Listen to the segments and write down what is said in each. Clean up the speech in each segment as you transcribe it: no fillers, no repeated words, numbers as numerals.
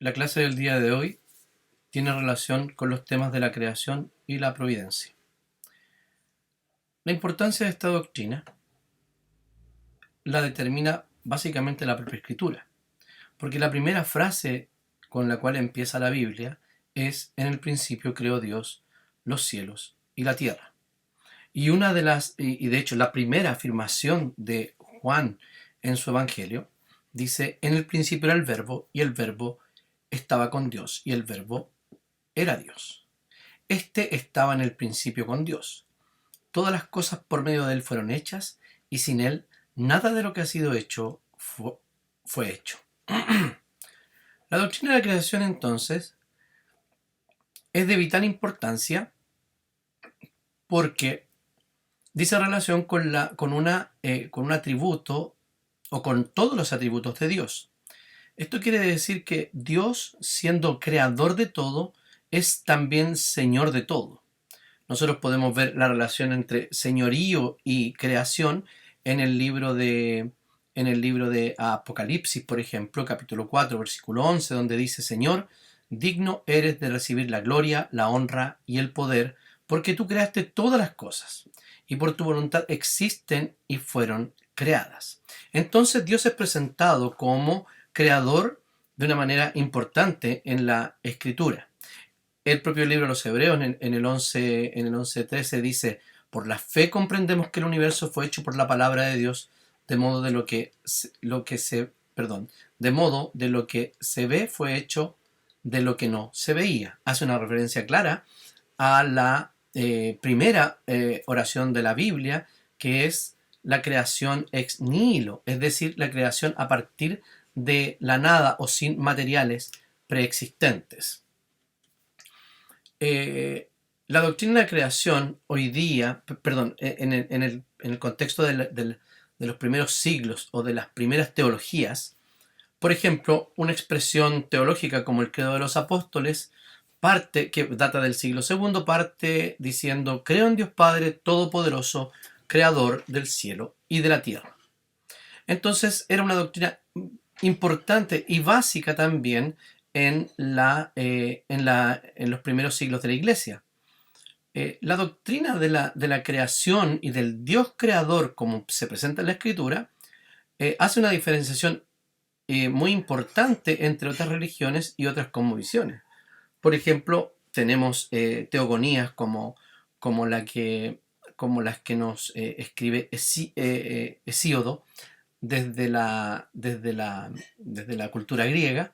La clase del día de hoy tiene relación con los temas de la creación y la providencia. La importancia de esta doctrina la determina básicamente la propia Escritura, porque la primera frase con la cual empieza la Biblia es: en el principio creó Dios los cielos y la tierra. Y de hecho la primera afirmación de Juan en su evangelio dice: en el principio era el verbo, y el verbo estaba con Dios, y el verbo era Dios. Este estaba en el principio con Dios. Todas las cosas por medio de él fueron hechas, y sin él nada de lo que ha sido hecho fue hecho. La doctrina de la creación, entonces, es de vital importancia porque dice relación con un atributo o con todos los atributos de Dios. Esto quiere decir que Dios, siendo creador de todo, es también Señor de todo. Nosotros podemos ver la relación entre señorío y creación en el libro de, Apocalipsis, por ejemplo, capítulo 4, versículo 11, donde dice: Señor, digno eres de recibir la gloria, la honra y el poder, porque tú creaste todas las cosas, y por tu voluntad existen y fueron creadas. Entonces Dios es presentado como creador de una manera importante en la Escritura. El propio libro de los Hebreos en el 11:13 dice: por la fe comprendemos que el universo fue hecho por la palabra de Dios, de modo de de modo de lo que se ve fue hecho de lo que no se veía. Hace una referencia clara a la primera oración de la Biblia, que es la creación ex nihilo, es decir, la creación a partir de la nada o sin materiales preexistentes. La doctrina de la creación hoy día, en el contexto de los primeros siglos o de las primeras teologías, por ejemplo, una expresión teológica como el Credo de los Apóstoles, que data del siglo segundo, parte diciendo: creo en Dios Padre Todopoderoso, Creador del cielo y de la tierra. Entonces era una doctrina importante y básica también en los primeros siglos de la Iglesia. La doctrina de la creación y del Dios creador, como se presenta en la Escritura, hace una diferenciación muy importante entre otras religiones y otras cosmovisiones. Por ejemplo, tenemos teogonías como las que nos escribe Hesíodo desde la cultura griega,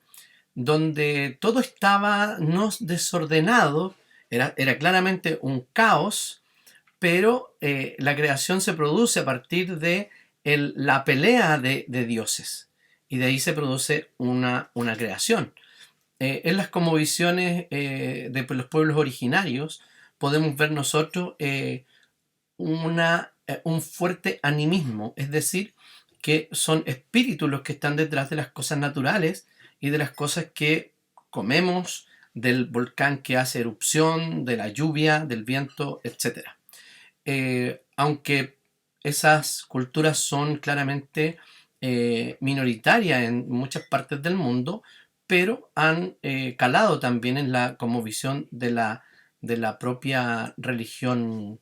donde todo estaba no desordenado, era claramente un caos, pero la creación se produce a partir de la pelea de dioses, y de ahí se produce una creación. En las cosmovisiones de los pueblos originarios podemos ver nosotros un fuerte animismo, es decir, que son espíritus los que están detrás de las cosas naturales y de las cosas que comemos, del volcán que hace erupción, de la lluvia, del viento, etc. Aunque esas culturas son claramente minoritarias en muchas partes del mundo, pero han calado también en la cosmovisión de la propia religión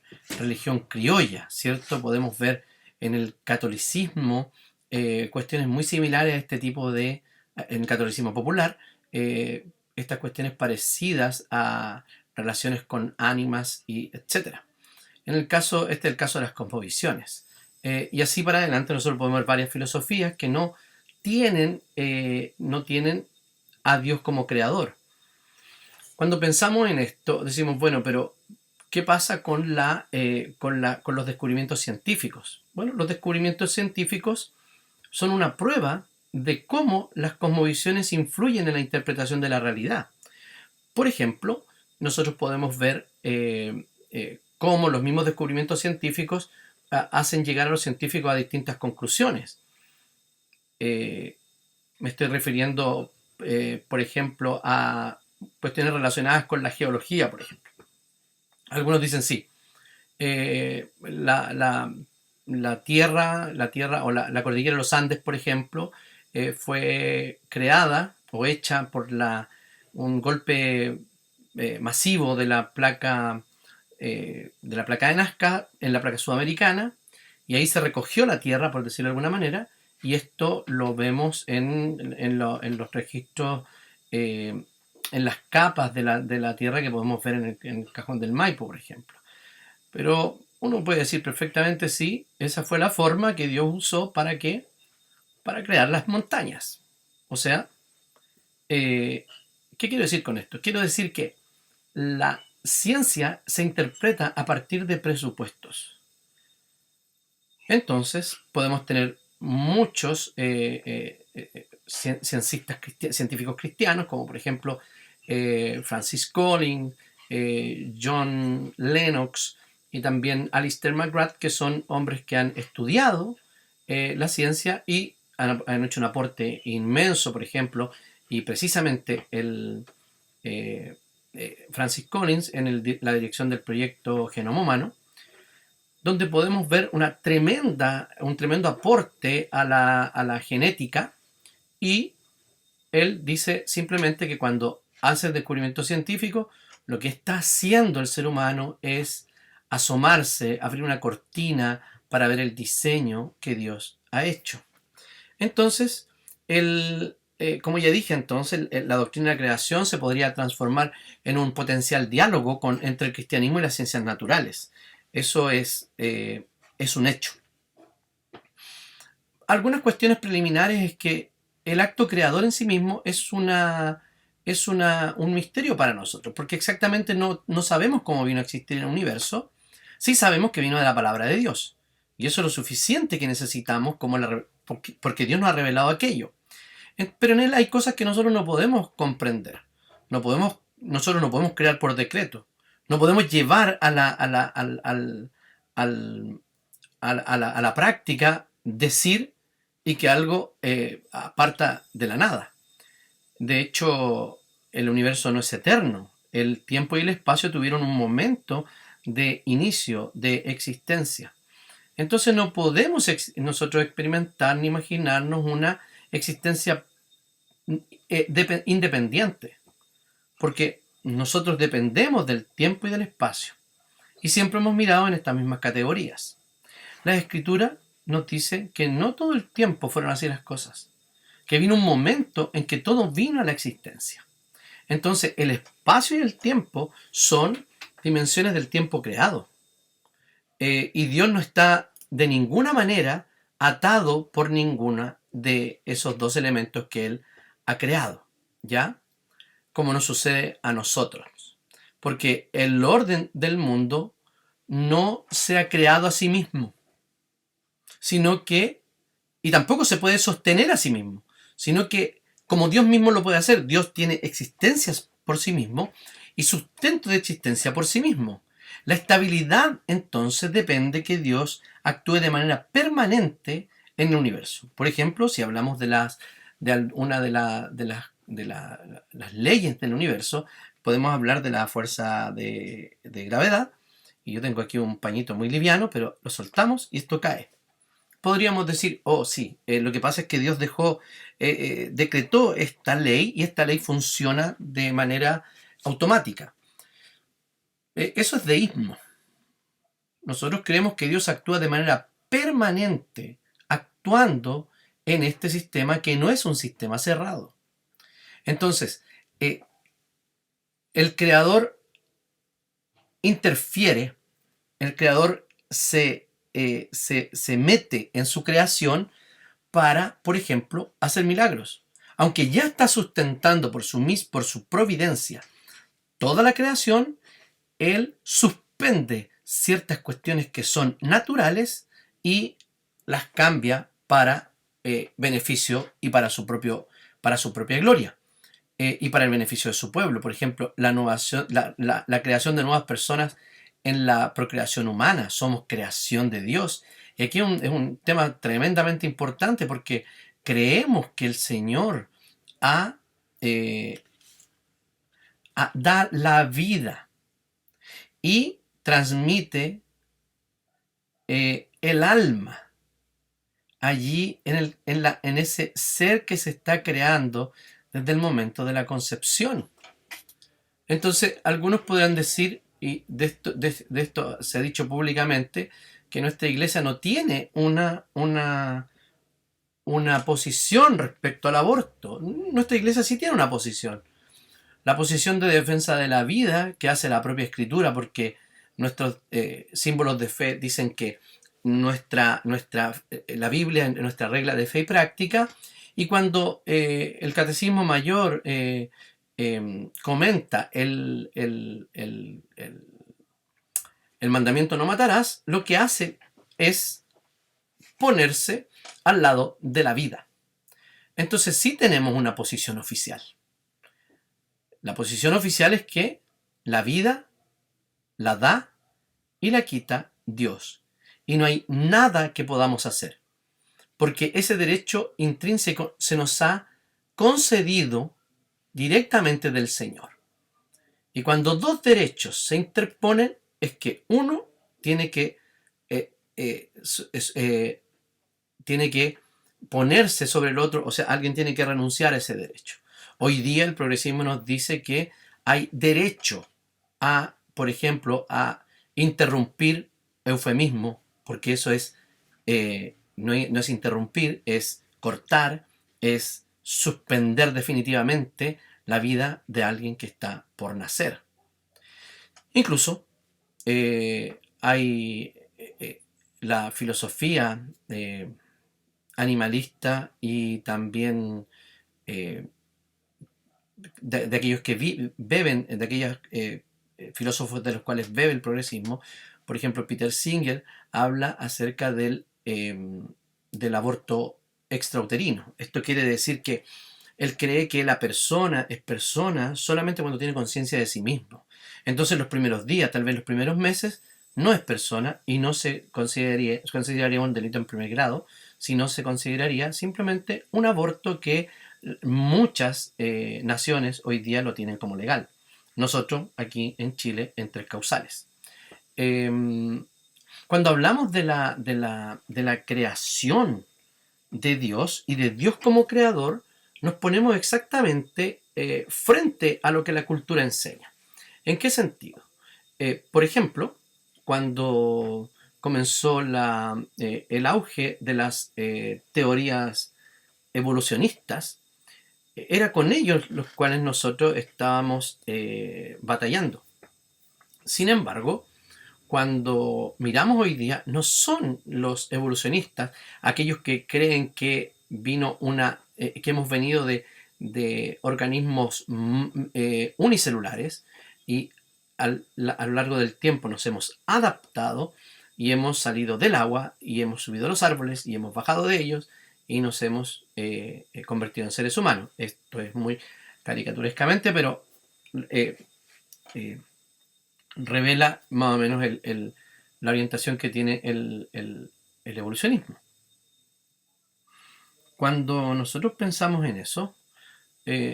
criolla, ¿cierto? Podemos ver en el catolicismo cuestiones muy similares a este tipo en el catolicismo popular, estas cuestiones parecidas a relaciones con ánimas y etcétera. Este es el caso de las cosmovisiones. Y así para adelante nosotros podemos ver varias filosofías que no tienen a Dios como creador. Cuando pensamos en esto, decimos: bueno, pero ¿qué pasa con los descubrimientos científicos? Bueno, los descubrimientos científicos son una prueba de cómo las cosmovisiones influyen en la interpretación de la realidad. Por ejemplo, nosotros podemos ver cómo los mismos descubrimientos científicos hacen llegar a los científicos a distintas conclusiones. Me estoy refiriendo, por ejemplo, a cuestiones relacionadas con la geología, por ejemplo. Algunos dicen sí, la tierra o la cordillera de los Andes, por ejemplo, fue creada o hecha por un golpe masivo de la placa de Nazca en la placa sudamericana, y ahí se recogió la Tierra, por decirlo de alguna manera, y esto lo vemos en los registros, en las capas de la Tierra que podemos ver en el Cajón del Maipo, por ejemplo. Pero uno puede decir perfectamente, sí, esa fue la forma que Dios usó para crear las montañas. O sea, ¿qué quiero decir con esto? Quiero decir que la ciencia se interpreta a partir de presupuestos. Entonces, podemos tener muchos científicos cristianos, como por ejemplo Francis Collins, John Lennox y también Alistair McGrath, que son hombres que han estudiado la ciencia y han hecho un aporte inmenso, por ejemplo, y precisamente Francis Collins en la dirección del proyecto Genoma Humano, donde podemos ver un tremendo aporte a la genética, y él dice simplemente que cuando hace el descubrimiento científico, lo que está haciendo el ser humano es asomarse, abrir una cortina para ver el diseño que Dios ha hecho. Entonces, como ya dije, entonces la doctrina de la creación se podría transformar en un potencial diálogo entre el cristianismo y las ciencias naturales. Eso es un hecho. Algunas cuestiones preliminares es que el acto creador en sí mismo es un misterio para nosotros, porque exactamente no sabemos cómo vino a existir el universo. Sí sabemos que vino de la palabra de Dios, y eso es lo suficiente que necesitamos porque Dios nos ha revelado aquello. Pero en él hay cosas que nosotros no podemos comprender. Nosotros no podemos crear por decreto. No podemos llevar a la práctica decir y que algo aparta de la nada. De hecho, el universo no es eterno. El tiempo y el espacio tuvieron un momento de inicio, de existencia. Entonces no podemos nosotros experimentar ni imaginarnos una existencia independiente, porque nosotros dependemos del tiempo y del espacio, y siempre hemos mirado en estas mismas categorías. La Escritura nos dice que no todo el tiempo fueron así las cosas, que vino un momento en que todo vino a la existencia. Entonces el espacio y el tiempo son dimensiones del tiempo creado, y Dios no está de ninguna manera atado por ninguna de esos dos elementos que Él ha creado, ¿ya? Como nos sucede a nosotros. Porque el orden del mundo no se ha creado a sí mismo, sino que, y tampoco se puede sostener a sí mismo, sino que como Dios mismo lo puede hacer, Dios tiene existencias por sí mismo y sustento de existencia por sí mismo. La estabilidad entonces depende que Dios actúe de manera permanente en el universo. Por ejemplo, si hablamos una de las leyes del universo, podemos hablar de la fuerza de gravedad. Y yo tengo aquí un pañito muy liviano, pero lo soltamos y esto cae. Podríamos decir, oh sí, lo que pasa es que Dios decretó esta ley y esta ley funciona de manera automática. Eso es deísmo. Nosotros creemos que Dios actúa de manera permanente, actuando en este sistema que no es un sistema cerrado. Entonces, el creador interfiere, el creador se mete en su creación para, por ejemplo, hacer milagros. Aunque ya está sustentando por su providencia toda la creación, Él suspende ciertas cuestiones que son naturales y las cambia para beneficio y para su propia gloria. Y para el beneficio de su pueblo. Por ejemplo, la creación de nuevas personas en la procreación humana. Somos creación de Dios. Y aquí es un tema tremendamente importante porque creemos que el Señor da la vida y transmite el alma allí en ese ser que se está creando desde el momento de la concepción. Entonces, algunos podrán decir, y de esto se ha dicho públicamente, que nuestra iglesia no tiene una posición respecto al aborto. Nuestra iglesia sí tiene una posición. La posición de defensa de la vida que hace la propia escritura, porque nuestros símbolos de fe dicen que la Biblia es nuestra regla de fe y práctica, y cuando el Catecismo Mayor comenta el mandamiento no matarás, lo que hace es ponerse al lado de la vida. Entonces sí tenemos una posición oficial. La posición oficial es que la vida la da y la quita Dios. Y no hay nada que podamos hacer. Porque ese derecho intrínseco se nos ha concedido directamente del Señor. Y cuando dos derechos se interponen, es que uno tiene que ponerse sobre el otro, o sea, alguien tiene que renunciar a ese derecho. Hoy día el progresismo nos dice que hay derecho a, por ejemplo, a interrumpir eufemismo, porque eso es, no es interrumpir, es cortar, es suspender definitivamente la vida de alguien que está por nacer. Incluso hay la filosofía animalista y también de aquellos que beben, de aquellos filósofos de los cuales bebe el progresismo. Por ejemplo, Peter Singer habla acerca del aborto extrauterino. Esto quiere decir que él cree que la persona es persona solamente cuando tiene conciencia de sí mismo. Entonces los primeros días, tal vez los primeros meses, no es persona y no se consideraría un delito en primer grado, sino se consideraría simplemente un aborto que muchas naciones hoy día lo tienen como legal. Nosotros aquí en Chile en 3 causales. Cuando hablamos de la creación de Dios y de Dios como creador, nos ponemos exactamente frente a lo que la cultura enseña. ¿En qué sentido? Por ejemplo, cuando comenzó el auge de las teorías evolucionistas, era con ellos los cuales nosotros estábamos batallando. Sin embargo, cuando miramos hoy día, no son los evolucionistas aquellos que creen que que hemos venido de organismos unicelulares y a lo largo del tiempo nos hemos adaptado y hemos salido del agua y hemos subido a los árboles y hemos bajado de ellos y nos hemos convertido en seres humanos. Esto es muy caricaturescamente, pero revela más o menos la orientación que tiene el evolucionismo. Cuando nosotros pensamos en eso,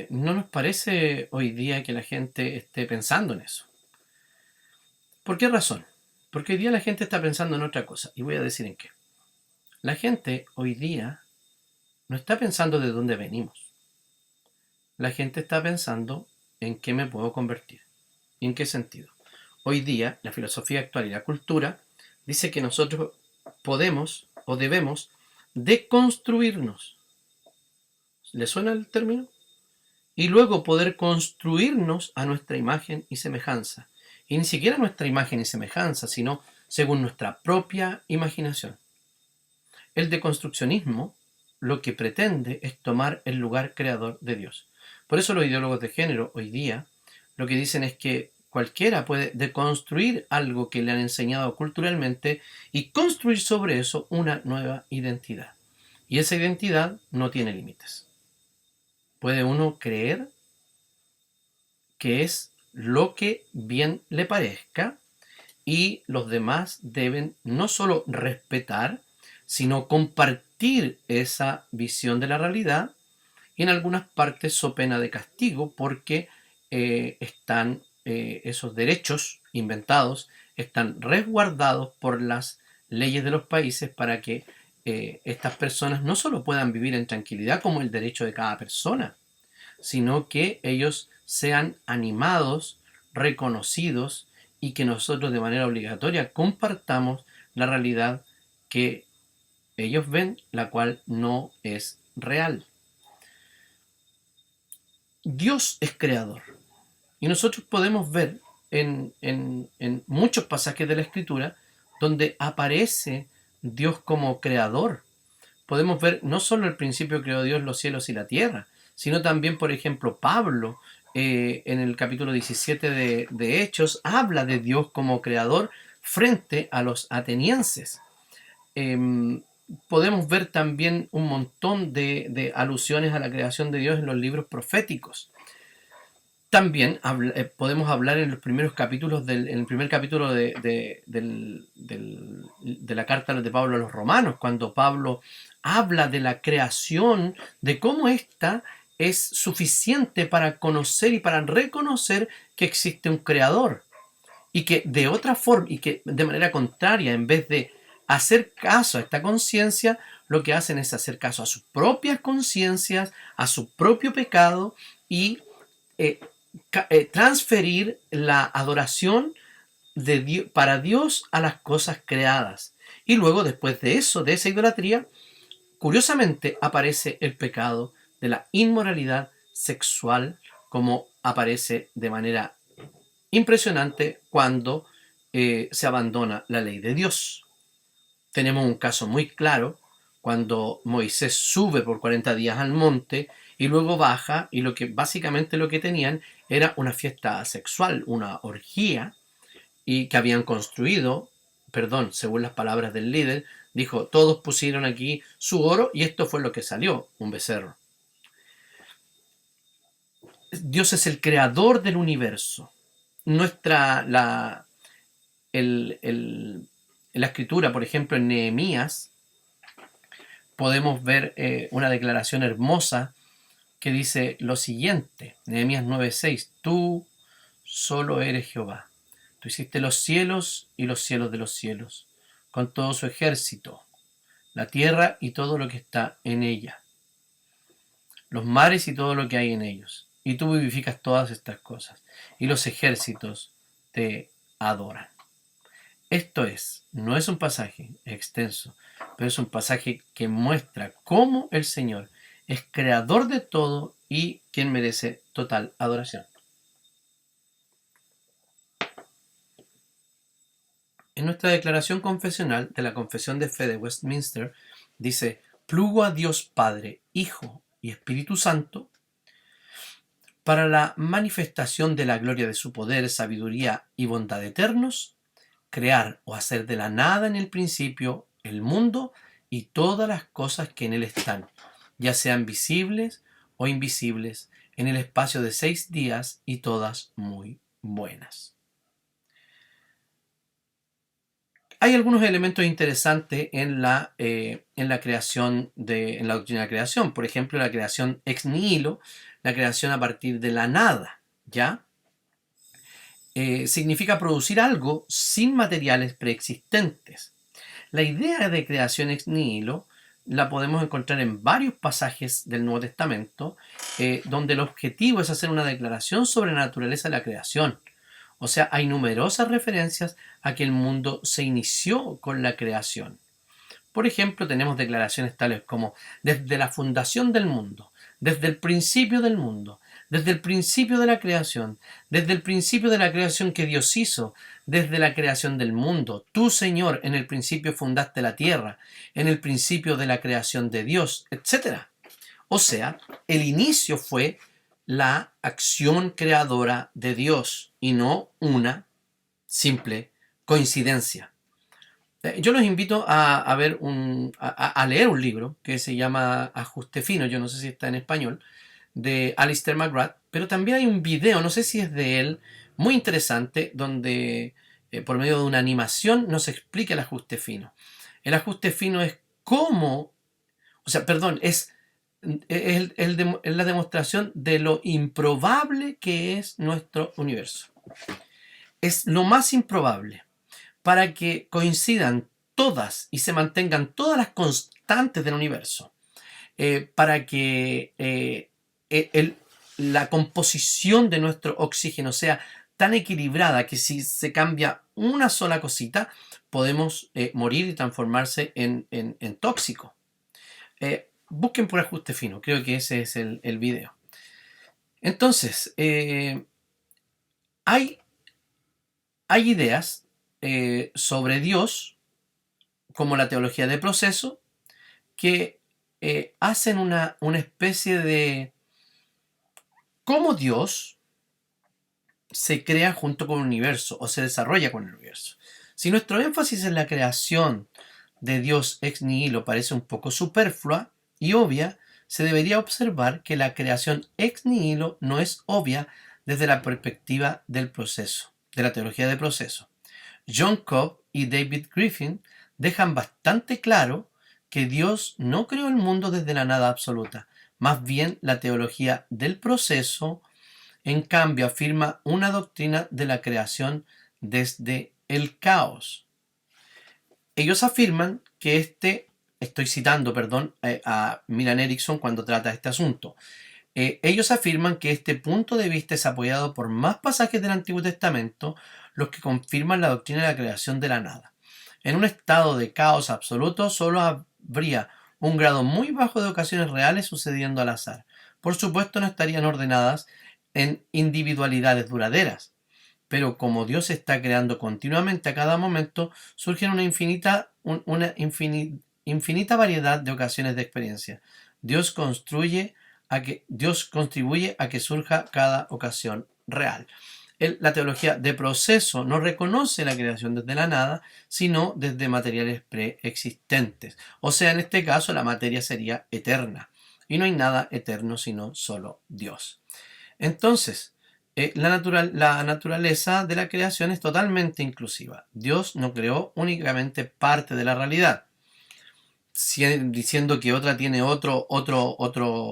no nos parece hoy día que la gente esté pensando en eso. ¿Por qué razón? Porque hoy día la gente está pensando en otra cosa, y voy a decir en qué. La gente hoy día no está pensando de dónde venimos. La gente está pensando en qué me puedo convertir. ¿Y en qué sentido? Hoy día, la filosofía actual y la cultura dice que nosotros podemos o debemos deconstruirnos. ¿Le suena el término? Y luego poder construirnos a nuestra imagen y semejanza. Y ni siquiera nuestra imagen y semejanza, sino según nuestra propia imaginación. El deconstruccionismo lo que pretende es tomar el lugar creador de Dios. Por eso los ideólogos de género hoy día lo que dicen es que cualquiera puede deconstruir algo que le han enseñado culturalmente y construir sobre eso una nueva identidad. Y esa identidad no tiene límites. Puede uno creer que es lo que bien le parezca y los demás deben no solo respetar, sino compartir esa visión de la realidad y en algunas partes so pena de castigo porque están esos derechos inventados, están resguardados por las leyes de los países para que estas personas no solo puedan vivir en tranquilidad como el derecho de cada persona, sino que ellos sean animados, reconocidos y que nosotros de manera obligatoria compartamos la realidad que ellos ven, la cual no es real. Dios es creador y nosotros podemos ver en muchos pasajes de la Escritura donde aparece Dios como creador. Podemos ver no solo el principio creó Dios los cielos y la tierra, sino también, por ejemplo, Pablo, en el capítulo 17 de Hechos, habla de Dios como creador frente a los atenienses. Podemos ver también un montón de alusiones a la creación de Dios en los libros proféticos. También podemos hablar en los primeros capítulos, en el primer capítulo de la carta de Pablo a los romanos, cuando Pablo habla de la creación, de cómo ésta es suficiente para conocer y para reconocer que existe un creador. Y que de otra forma, y que de manera contraria, en vez de hacer caso a esta conciencia, lo que hacen es hacer caso a sus propias conciencias, a su propio pecado y eh, transferir la adoración para Dios a las cosas creadas. Y luego, después de eso, de esa idolatría, curiosamente aparece el pecado de la inmoralidad sexual, como aparece de manera impresionante cuando se abandona la ley de Dios. Tenemos un caso muy claro cuando Moisés sube por 40 días al monte y luego baja, y básicamente lo que tenían era una fiesta sexual, una orgía, y que habían construido, perdón, según las palabras del líder, dijo, todos pusieron aquí su oro y esto fue lo que salió, un becerro. Dios es el creador del universo. La escritura, por ejemplo, en Nehemías, podemos ver una declaración hermosa que dice lo siguiente, Nehemías 9:6, tú solo eres Jehová, tú hiciste los cielos y los cielos de los cielos, con todo su ejército, la tierra y todo lo que está en ella, los mares y todo lo que hay en ellos, y tú vivificas todas estas cosas, y los ejércitos te adoran. Esto no es un pasaje extenso, pero es un pasaje que muestra cómo el Señor es creador de todo y quien merece total adoración. En nuestra declaración confesional de la Confesión de Fe de Westminster dice, plugo a Dios Padre, Hijo y Espíritu Santo para la manifestación de la gloria de su poder, sabiduría y bondad eternos, crear o hacer de la nada en el principio el mundo y todas las cosas que en él están, ya sean visibles o invisibles, en el espacio de 6 días y todas muy buenas. Hay algunos elementos interesantes en la creación, en la doctrina de la creación. Por ejemplo, la creación ex nihilo, la creación a partir de la nada, ¿ya? Significa producir algo sin materiales preexistentes. La idea de creación ex nihilo la podemos encontrar en varios pasajes del Nuevo Testamento, donde el objetivo es hacer una declaración sobre la naturaleza de la creación. O sea, hay numerosas referencias a que el mundo se inició con la creación. Por ejemplo, tenemos declaraciones tales como desde la fundación del mundo, desde el principio del mundo, desde el principio de la creación, desde el principio de la creación que Dios hizo, desde la creación del mundo. Tú, Señor, en el principio fundaste la tierra, en el principio de la creación de Dios, etc. O sea, el inicio fue la acción creadora de Dios y no una simple coincidencia. Yo los invito a leer un libro que se llama Ajuste Fino, yo no sé si está en español, de Alistair McGrath, pero también hay un video, no sé si es de él, muy interesante, donde por medio de una animación nos explica el ajuste fino. El ajuste fino es cómo, es la demostración de lo improbable que es nuestro universo. Es lo más improbable para que coincidan todas y se mantengan todas las constantes del universo, para que la composición de nuestro oxígeno sea tan equilibrada que si se cambia una sola cosita, podemos morir y transformarse en tóxico. Busquen por ajuste fino, creo que ese es el video. Entonces, hay ideas sobre Dios, como la teología de proceso, que hacen una especie de cómo Dios se crea junto con el universo o se desarrolla con el universo. Si nuestro énfasis en la creación de Dios ex nihilo parece un poco superflua y obvia, se debería observar que la creación ex nihilo no es obvia desde la perspectiva del proceso, de la teología de proceso. John Cobb y David Griffin dejan bastante claro que Dios no creó el mundo desde la nada absoluta. Más bien, la teología del proceso, en cambio, afirma una doctrina de la creación desde el caos. Ellos afirman que estoy citando, perdón, a Milan Erickson cuando trata este asunto. Ellos afirman que este punto de vista es apoyado por más pasajes del Antiguo Testamento, los que confirman la doctrina de la creación de la nada. En un estado de caos absoluto solo habría un grado muy bajo de ocasiones reales sucediendo al azar. Por supuesto no estarían ordenadas en individualidades duraderas, pero como Dios está creando continuamente a cada momento, surgen una infinita variedad de ocasiones de experiencia. Dios contribuye a que surja cada ocasión real. La teología de proceso no reconoce la creación desde la nada, sino desde materiales preexistentes. O sea, en este caso la materia sería eterna. Y no hay nada eterno sino solo Dios. Entonces, la naturaleza de la creación es totalmente inclusiva. Dios no creó únicamente parte de la realidad, diciendo que otra tiene otro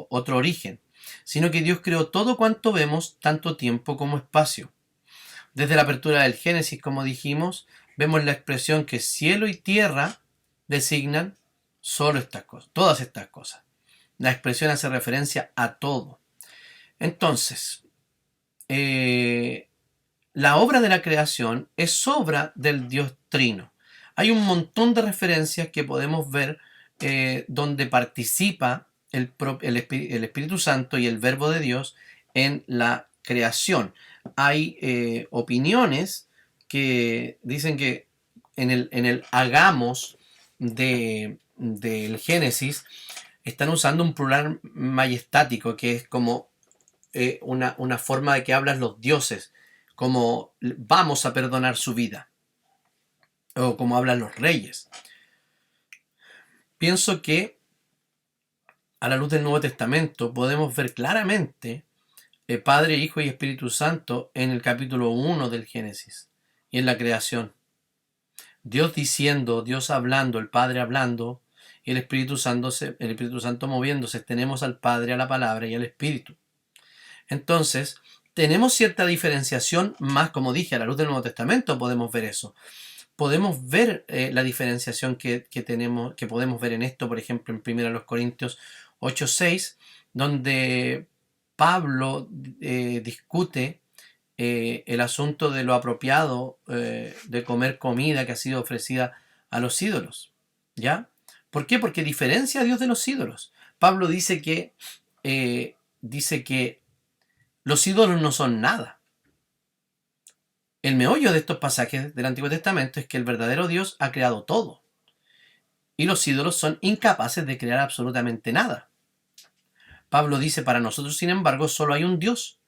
origen, sino que Dios creó todo cuanto vemos, tanto tiempo como espacio. Desde la apertura del Génesis, como dijimos, vemos la expresión que cielo y tierra designan solo estas cosas, todas estas cosas. La expresión hace referencia a todo. Entonces, la obra de la creación es obra del Dios Trino. Hay un montón de referencias que podemos ver donde participa el Espíritu Santo y el Verbo de Dios en la creación. Hay opiniones que dicen que en el hagamos del Génesis están usando un plural majestático, que es como una forma de que hablan los dioses, como vamos a perdonar su vida, o como hablan los reyes. Pienso que a la luz del Nuevo Testamento podemos ver claramente Padre, Hijo y Espíritu Santo en el capítulo 1 del Génesis y en la creación. Dios diciendo, Dios hablando, el Padre hablando y el Espíritu Santo moviéndose. Tenemos al Padre, a la Palabra y al Espíritu. Entonces, tenemos cierta diferenciación más, como dije, a la luz del Nuevo Testamento podemos ver eso. Podemos ver la diferenciación que podemos ver en esto, por ejemplo, en 1 Corintios 8:6, donde Pablo discute el asunto de lo apropiado de comer comida que ha sido ofrecida a los ídolos. ¿Ya? ¿Por qué? Porque diferencia a Dios de los ídolos. Pablo dice que los ídolos no son nada. El meollo de estos pasajes del Antiguo Testamento es que el verdadero Dios ha creado todo. Y los ídolos son incapaces de crear absolutamente nada. Pablo dice, para nosotros, sin embargo, solo hay un Dios,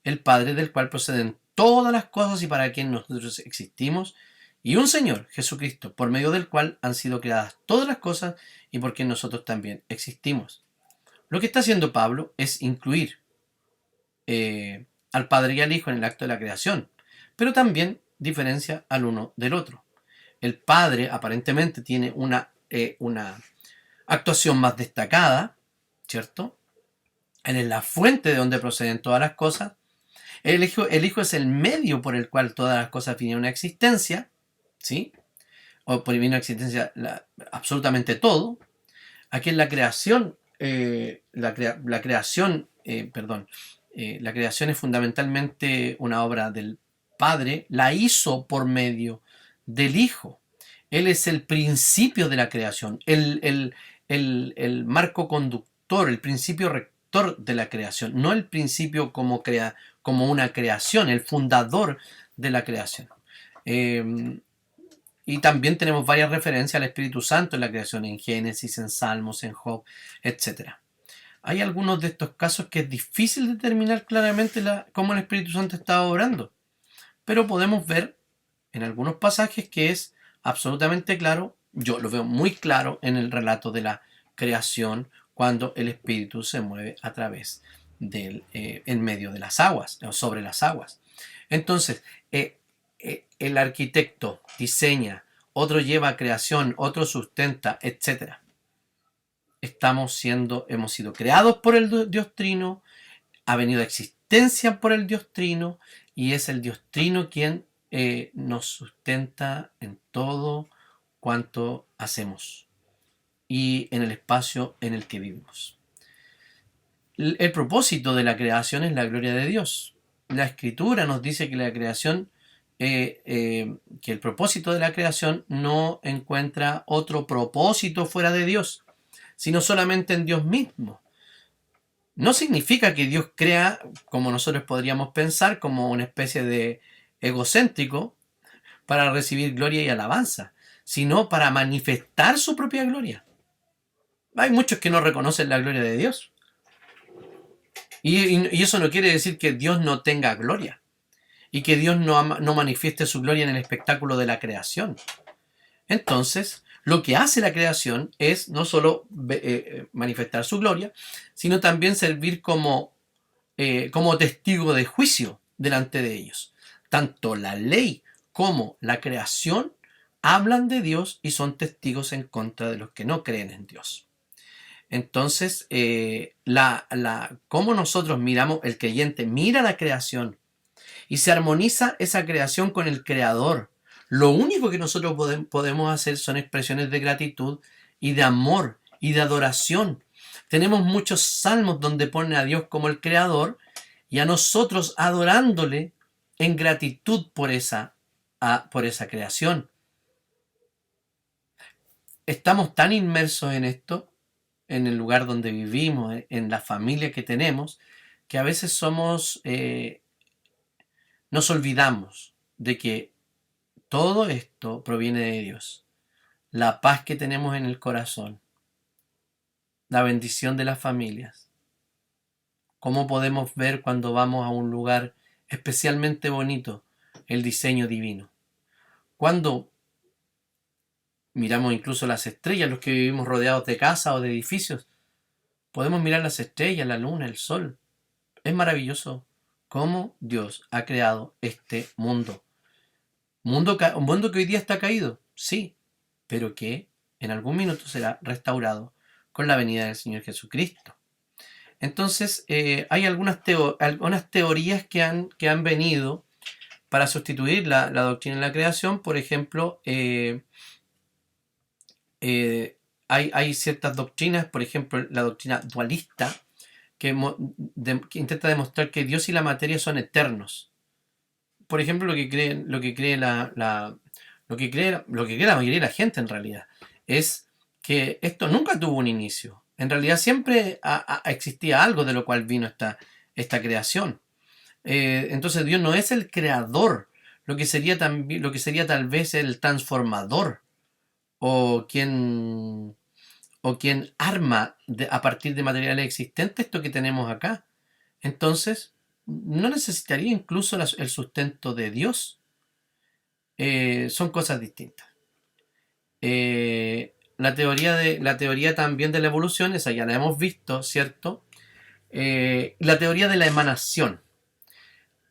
el Padre del cual proceden todas las cosas y para quien nosotros existimos, y un Señor, Jesucristo, por medio del cual han sido creadas todas las cosas y por quien nosotros también existimos. Lo que está haciendo Pablo es incluir al Padre y al Hijo en el acto de la creación, pero también diferencia al uno del otro. El Padre aparentemente tiene una actuación más destacada, ¿cierto? Él es la fuente de donde proceden todas las cosas. El Hijo es el medio por el cual todas las cosas vienen a una existencia, ¿sí? O por viene a una existencia absolutamente todo. Aquí en la creación, La creación es fundamentalmente una obra del Padre, la hizo por medio del Hijo. Él es el principio de la creación, el marco conductor, el principio rector de la creación, no el principio como una creación, el fundador de la creación. Y también tenemos varias referencias al Espíritu Santo en la creación, en Génesis, en Salmos, en Job, etc. Hay algunos de estos casos que es difícil determinar claramente cómo el Espíritu Santo está obrando, pero podemos ver en algunos pasajes que es absolutamente claro. Yo lo veo muy claro en el relato de la creación, cuando el Espíritu se mueve a través en medio de las aguas, o sobre las aguas. Entonces, el arquitecto diseña, otro lleva a creación, otro sustenta, etc. Hemos sido creados por el Dios Trino, ha venido a existencia por el Dios Trino, y es el Dios Trino quien nos sustenta en todo cuanto hacemos y en el espacio en el que vivimos. El propósito de la creación es la gloria de Dios. La Escritura nos dice que la creación, que el propósito de la creación no encuentra otro propósito fuera de Dios, sino solamente en Dios mismo. No significa que Dios crea, como nosotros podríamos pensar, como una especie de egocéntrico para recibir gloria y alabanza, sino para manifestar su propia gloria. Hay muchos que no reconocen la gloria de Dios. Y eso no quiere decir que Dios no tenga gloria y que Dios no manifieste su gloria en el espectáculo de la creación. Entonces, lo que hace la creación es no solo manifestar su gloria, sino también servir como testigo de juicio delante de ellos. Tanto la ley como la creación hablan de Dios y son testigos en contra de los que no creen en Dios. Entonces, cómo nosotros miramos, el creyente mira la creación y se armoniza esa creación con el Creador. Lo único que nosotros podemos hacer son expresiones de gratitud y de amor y de adoración. Tenemos muchos salmos donde ponen a Dios como el Creador y a nosotros adorándole en gratitud por esa creación. Estamos tan inmersos en esto, en el lugar donde vivimos, en la familia que tenemos, que a veces nos olvidamos de que todo esto proviene de Dios. La paz que tenemos en el corazón, la bendición de las familias. ¿Cómo podemos ver cuando vamos a un lugar especialmente bonito el diseño divino? Cuando miramos incluso las estrellas, los que vivimos rodeados de casas o de edificios, podemos mirar las estrellas, la luna, el sol. Es maravilloso cómo Dios ha creado este mundo. Un mundo que hoy día está caído, sí, pero que en algún minuto será restaurado con la venida del Señor Jesucristo. Entonces, hay algunas teorías que han venido para sustituir la doctrina de la creación. Por ejemplo, hay ciertas doctrinas, por ejemplo, la doctrina dualista, que intenta demostrar que Dios y la materia son eternos. Por ejemplo, lo que cree la mayoría de la gente en realidad es que esto nunca tuvo un inicio. En realidad siempre existía algo de lo cual vino esta creación. Entonces Dios no es el creador, lo que sería tal vez el transformador o quien arma a partir de materiales existentes esto que tenemos acá. Entonces, no necesitaría incluso el sustento de Dios. Son cosas distintas. La teoría también de la evolución, esa ya la hemos visto, ¿cierto? La teoría de la emanación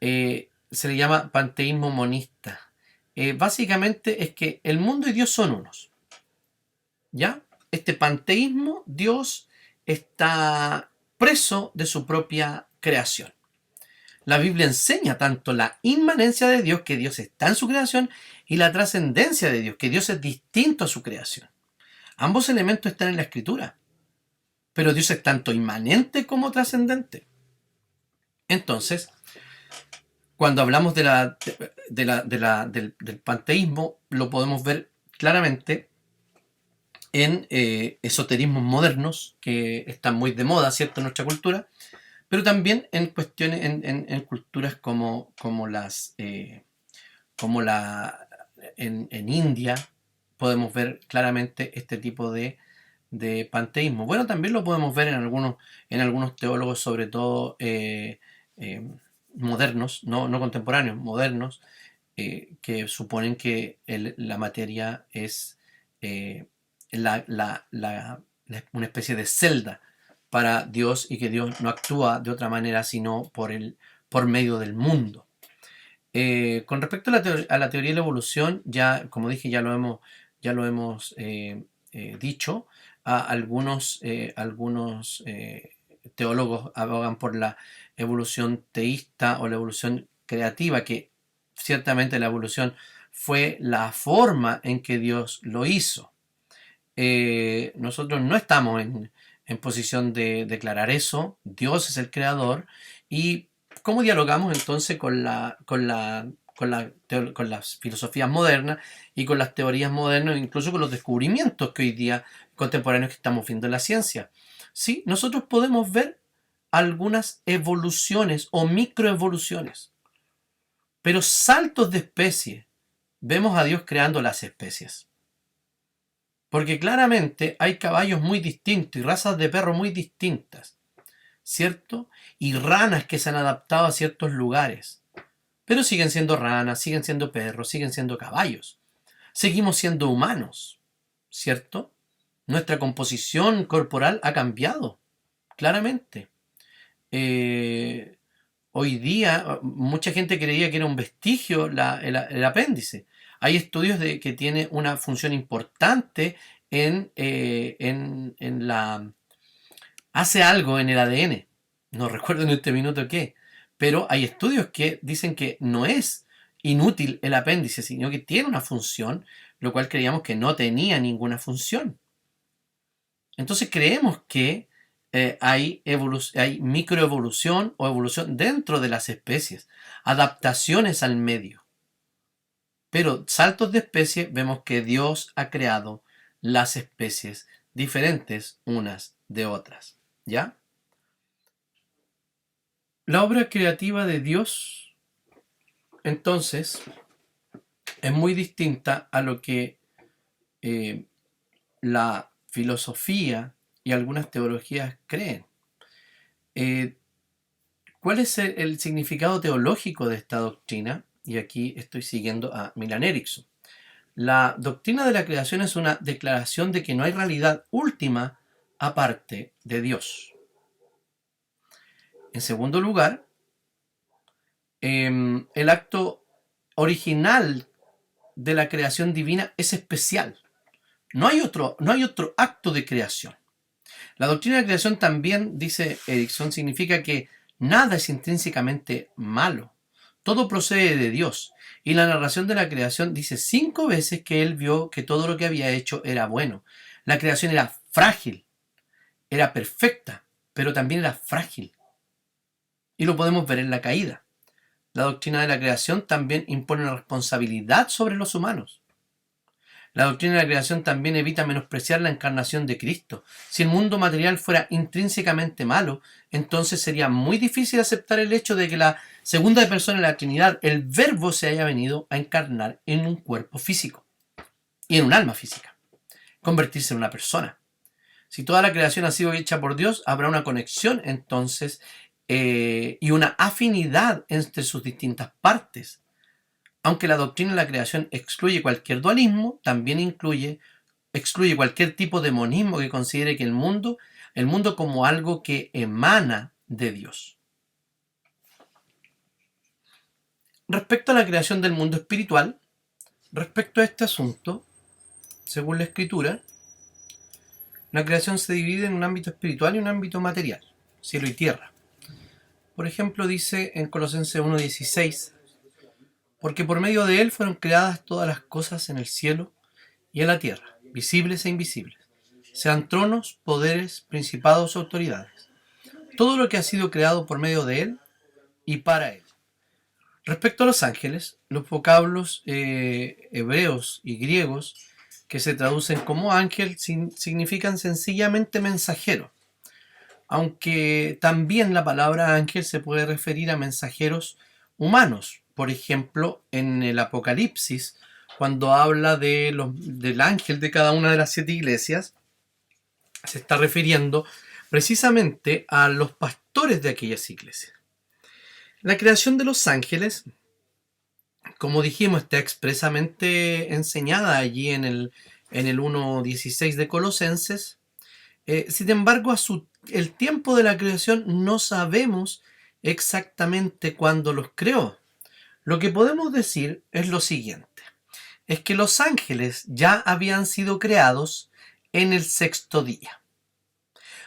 se le llama panteísmo monista. Básicamente es que el mundo y Dios son unos. ¿Ya? Este panteísmo, Dios está preso de su propia creación. La Biblia enseña tanto la inmanencia de Dios, que Dios está en su creación, y la trascendencia de Dios, que Dios es distinto a su creación. Ambos elementos están en la Escritura, pero Dios es tanto inmanente como trascendente. Entonces, cuando hablamos del panteísmo, lo podemos ver claramente en esoterismos modernos que están muy de moda, ¿cierto?, en nuestra cultura, pero también en cuestiones, en culturas como las, como la, en India, podemos ver claramente este tipo de panteísmo. Bueno, también lo podemos ver en algunos teólogos, sobre todo eh, modernos, no contemporáneos, modernos, que suponen que la materia es eh, una especie de celda para Dios y que Dios no actúa de otra manera sino por medio del mundo. Con respecto a a la teoría de la evolución, ya, como dije, ya lo hemos dicho. Algunos teólogos abogan por la evolución teísta o la evolución creativa, que ciertamente la evolución fue la forma en que Dios lo hizo. Nosotros no estamos en posición de declarar eso. Dios es el creador. ¿Y cómo dialogamos entonces con las filosofías modernas y con las teorías modernas, incluso con los descubrimientos que hoy día contemporáneos que estamos viendo en la ciencia? Sí, nosotros podemos ver algunas evoluciones o microevoluciones, pero saltos de especie. Vemos a Dios creando las especies. Porque claramente hay caballos muy distintos y razas de perros muy distintas, ¿cierto? Y ranas que se han adaptado a ciertos lugares. Pero siguen siendo ranas, siguen siendo perros, siguen siendo caballos. Seguimos siendo humanos, ¿cierto? Nuestra composición corporal ha cambiado, claramente. Eh, Hoy día mucha gente creía que era un vestigio el apéndice. Hay estudios de que tiene una función importante en la... hace algo en el ADN. No recuerdo en este minuto qué. Pero hay estudios que dicen que no es inútil el apéndice, sino que tiene una función, lo cual creíamos que no tenía ninguna función. Entonces creemos que hay microevolución o evolución dentro de las especies, adaptaciones al medio. Pero saltos de especie, vemos que Dios ha creado las especies diferentes unas de otras. ¿Ya? La obra creativa de Dios, entonces, es muy distinta a lo que eh, la filosofía y algunas teologías creen. Eh, ¿Cuál es el significado teológico de esta doctrina? Y aquí estoy siguiendo a Milan Erickson. La doctrina de la creación es una declaración de que no hay realidad última aparte de Dios. En segundo lugar, el acto original de la creación divina es especial. No hay otro acto de creación. La doctrina de la creación también, dice Erickson, significa que nada es intrínsecamente malo. Todo procede de Dios. Y la narración de la creación dice 5 veces que él vio que todo lo que había hecho era bueno. La creación era frágil, era perfecta, pero también era frágil. Y lo podemos ver en la caída. La doctrina de la creación también impone una responsabilidad sobre los humanos. La doctrina de la creación también evita menospreciar la encarnación de Cristo. Si el mundo material fuera intrínsecamente malo, entonces sería muy difícil aceptar el hecho de que la segunda persona de la Trinidad, el Verbo, se haya venido a encarnar en un cuerpo físico y en un alma física, convertirse en una persona. Si toda la creación ha sido hecha por Dios, habrá una conexión entonces y una afinidad entre sus distintas partes. Aunque la doctrina de la creación excluye cualquier dualismo, también excluye cualquier tipo de monismo que considere que el mundo como algo que emana de Dios. Respecto a la creación del mundo espiritual, respecto a este asunto, según la Escritura, la creación se divide en un ámbito espiritual y un ámbito material, cielo y tierra. Por ejemplo, dice en Colosenses 1:16, porque por medio de él fueron creadas todas las cosas en el cielo y en la tierra, visibles e invisibles, sean tronos, poderes, principados o autoridades. Todo lo que ha sido creado por medio de él, y para Él. Respecto a los ángeles, los vocablos hebreos y griegos que se traducen como ángel significan sencillamente mensajero, aunque también la palabra ángel se puede referir a mensajeros humanos. Por ejemplo, en el Apocalipsis, cuando habla del ángel de cada una de las 7 iglesias, se está refiriendo precisamente a los pastores de aquellas iglesias. La creación de los ángeles, como dijimos, está expresamente enseñada allí en el 1.16 de Colosenses. Sin embargo, el tiempo de la creación no sabemos exactamente cuándo los creó. Lo que podemos decir es lo siguiente: es que los ángeles ya habían sido creados en el 6.º día,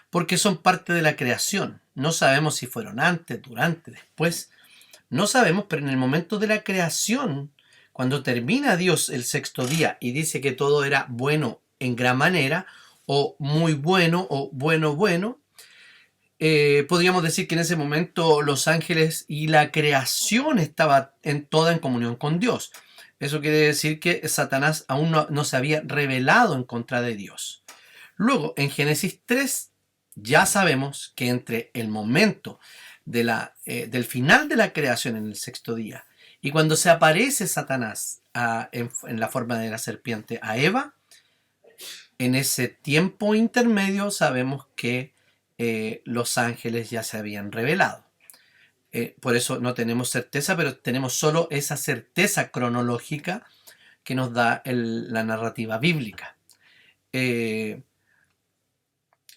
porque son parte de la creación. No sabemos si fueron antes, durante, después. No sabemos, pero en el momento de la creación, cuando termina Dios el 6.º día y dice que todo era bueno en gran manera, o muy bueno, o bueno, podríamos decir que en ese momento los ángeles y la creación estaba toda en comunión con Dios. Eso quiere decir que Satanás aún no se había rebelado en contra de Dios. Luego, en Génesis 3, ya sabemos que entre el momento del final de la creación en el 6.º día y cuando se aparece Satanás en la forma de la serpiente a Eva, en ese tiempo intermedio sabemos que los ángeles ya se habían revelado. Por eso no tenemos certeza, pero tenemos solo esa certeza cronológica que nos da la narrativa bíblica.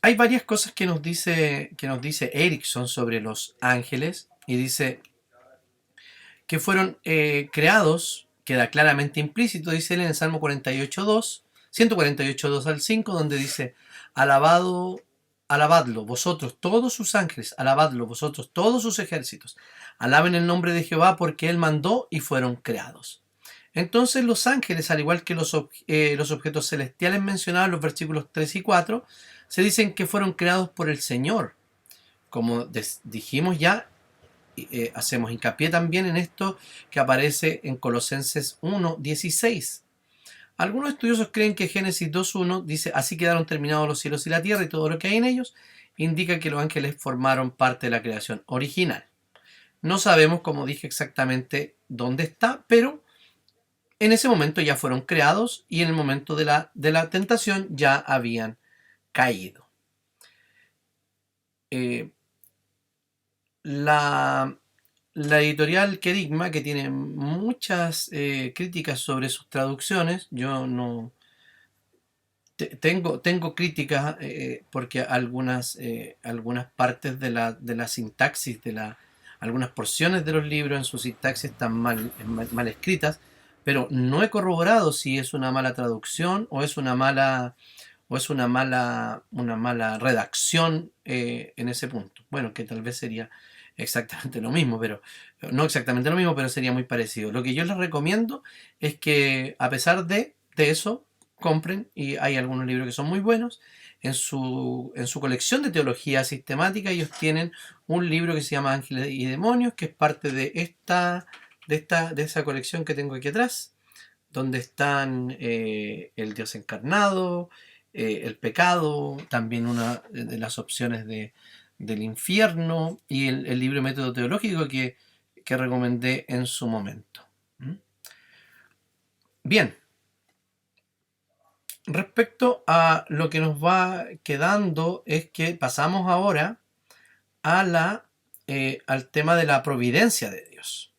Hay varias cosas que nos dice Erickson sobre los ángeles, y dice que fueron creados, queda claramente implícito, dice él en el Salmo 48.2, 148.2 al 5, donde dice: alabadlo vosotros todos sus ángeles, alabadlo vosotros todos sus ejércitos, alaben el nombre de Jehová, porque él mandó y fueron creados. Entonces los ángeles, al igual que los objetos celestiales mencionados en los versículos 3 y 4, se dicen que fueron creados por el Señor. Como dijimos ya, hacemos hincapié también en esto que aparece en Colosenses 1.16. Algunos estudiosos creen que Génesis 2.1 dice: así quedaron terminados los cielos y la tierra y todo lo que hay en ellos, indica que los ángeles formaron parte de la creación original. No sabemos, como dije, exactamente dónde está, pero en ese momento ya fueron creados y en el momento de la tentación ya habían caído. La editorial Querigma, que tiene muchas críticas sobre sus traducciones, yo no tengo críticas porque algunas partes de la sintaxis, algunas porciones de los libros en su sintaxis están mal escritas, pero no he corroborado si es una mala traducción o es una mala redacción en ese punto. Bueno, que tal vez sería exactamente lo mismo, pero no exactamente lo mismo, pero sería muy parecido. Lo que yo les recomiendo es que, a pesar de eso, compren, y hay algunos libros que son muy buenos. En su colección de teología sistemática, ellos tienen un libro que se llama Ángeles y Demonios, que es parte de esa colección que tengo aquí atrás, donde están el Dios encarnado, el pecado, también una de las opciones del infierno, y el libro Método Teológico que recomendé en su momento. Bien, respecto a lo que nos va quedando es que pasamos ahora al tema de la providencia de Dios.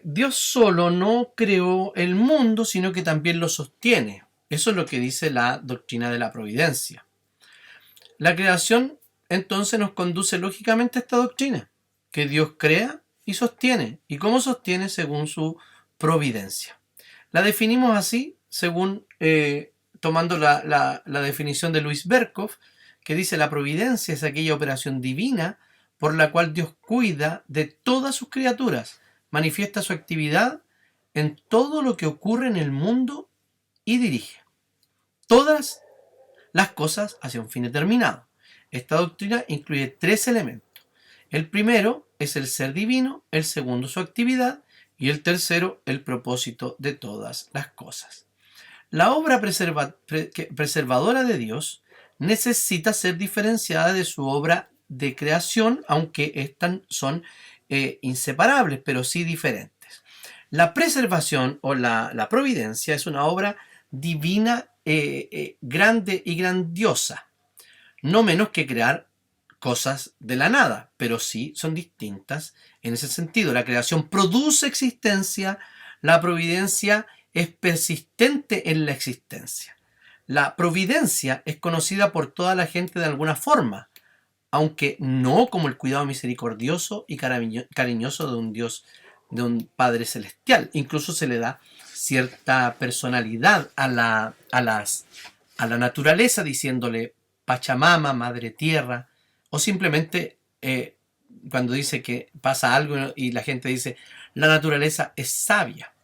Dios solo no creó el mundo, sino que también lo sostiene. Eso es lo que dice la doctrina de la providencia. La creación entonces nos conduce lógicamente a esta doctrina, que Dios crea y sostiene. ¿Y cómo sostiene? Según su providencia. La definimos así, según tomando la definición de Luis Berkhoff, que dice: la providencia es aquella operación divina por la cual Dios cuida de todas sus criaturas, manifiesta su actividad en todo lo que ocurre en el mundo y dirige todas las cosas hacia un fin determinado. Esta doctrina incluye 3 elementos: El primero es el ser divino, el segundo su actividad y el tercero el propósito de todas las cosas. La obra preservadora de Dios necesita ser diferenciada de su obra de creación, aunque estas son inseparables, pero sí diferentes. La preservación o la providencia es una obra divina grande y grandiosa, no menos que crear cosas de la nada, pero sí son distintas en ese sentido. La creación produce existencia, la providencia es persistente en la existencia. La providencia es conocida por toda la gente de alguna forma, aunque no como el cuidado misericordioso y cariñoso de un Dios, de un Padre Celestial. Incluso se le da cierta personalidad a la naturaleza, diciéndole Pachamama, Madre Tierra, o simplemente cuando dice que pasa algo y la gente dice la naturaleza es sabia.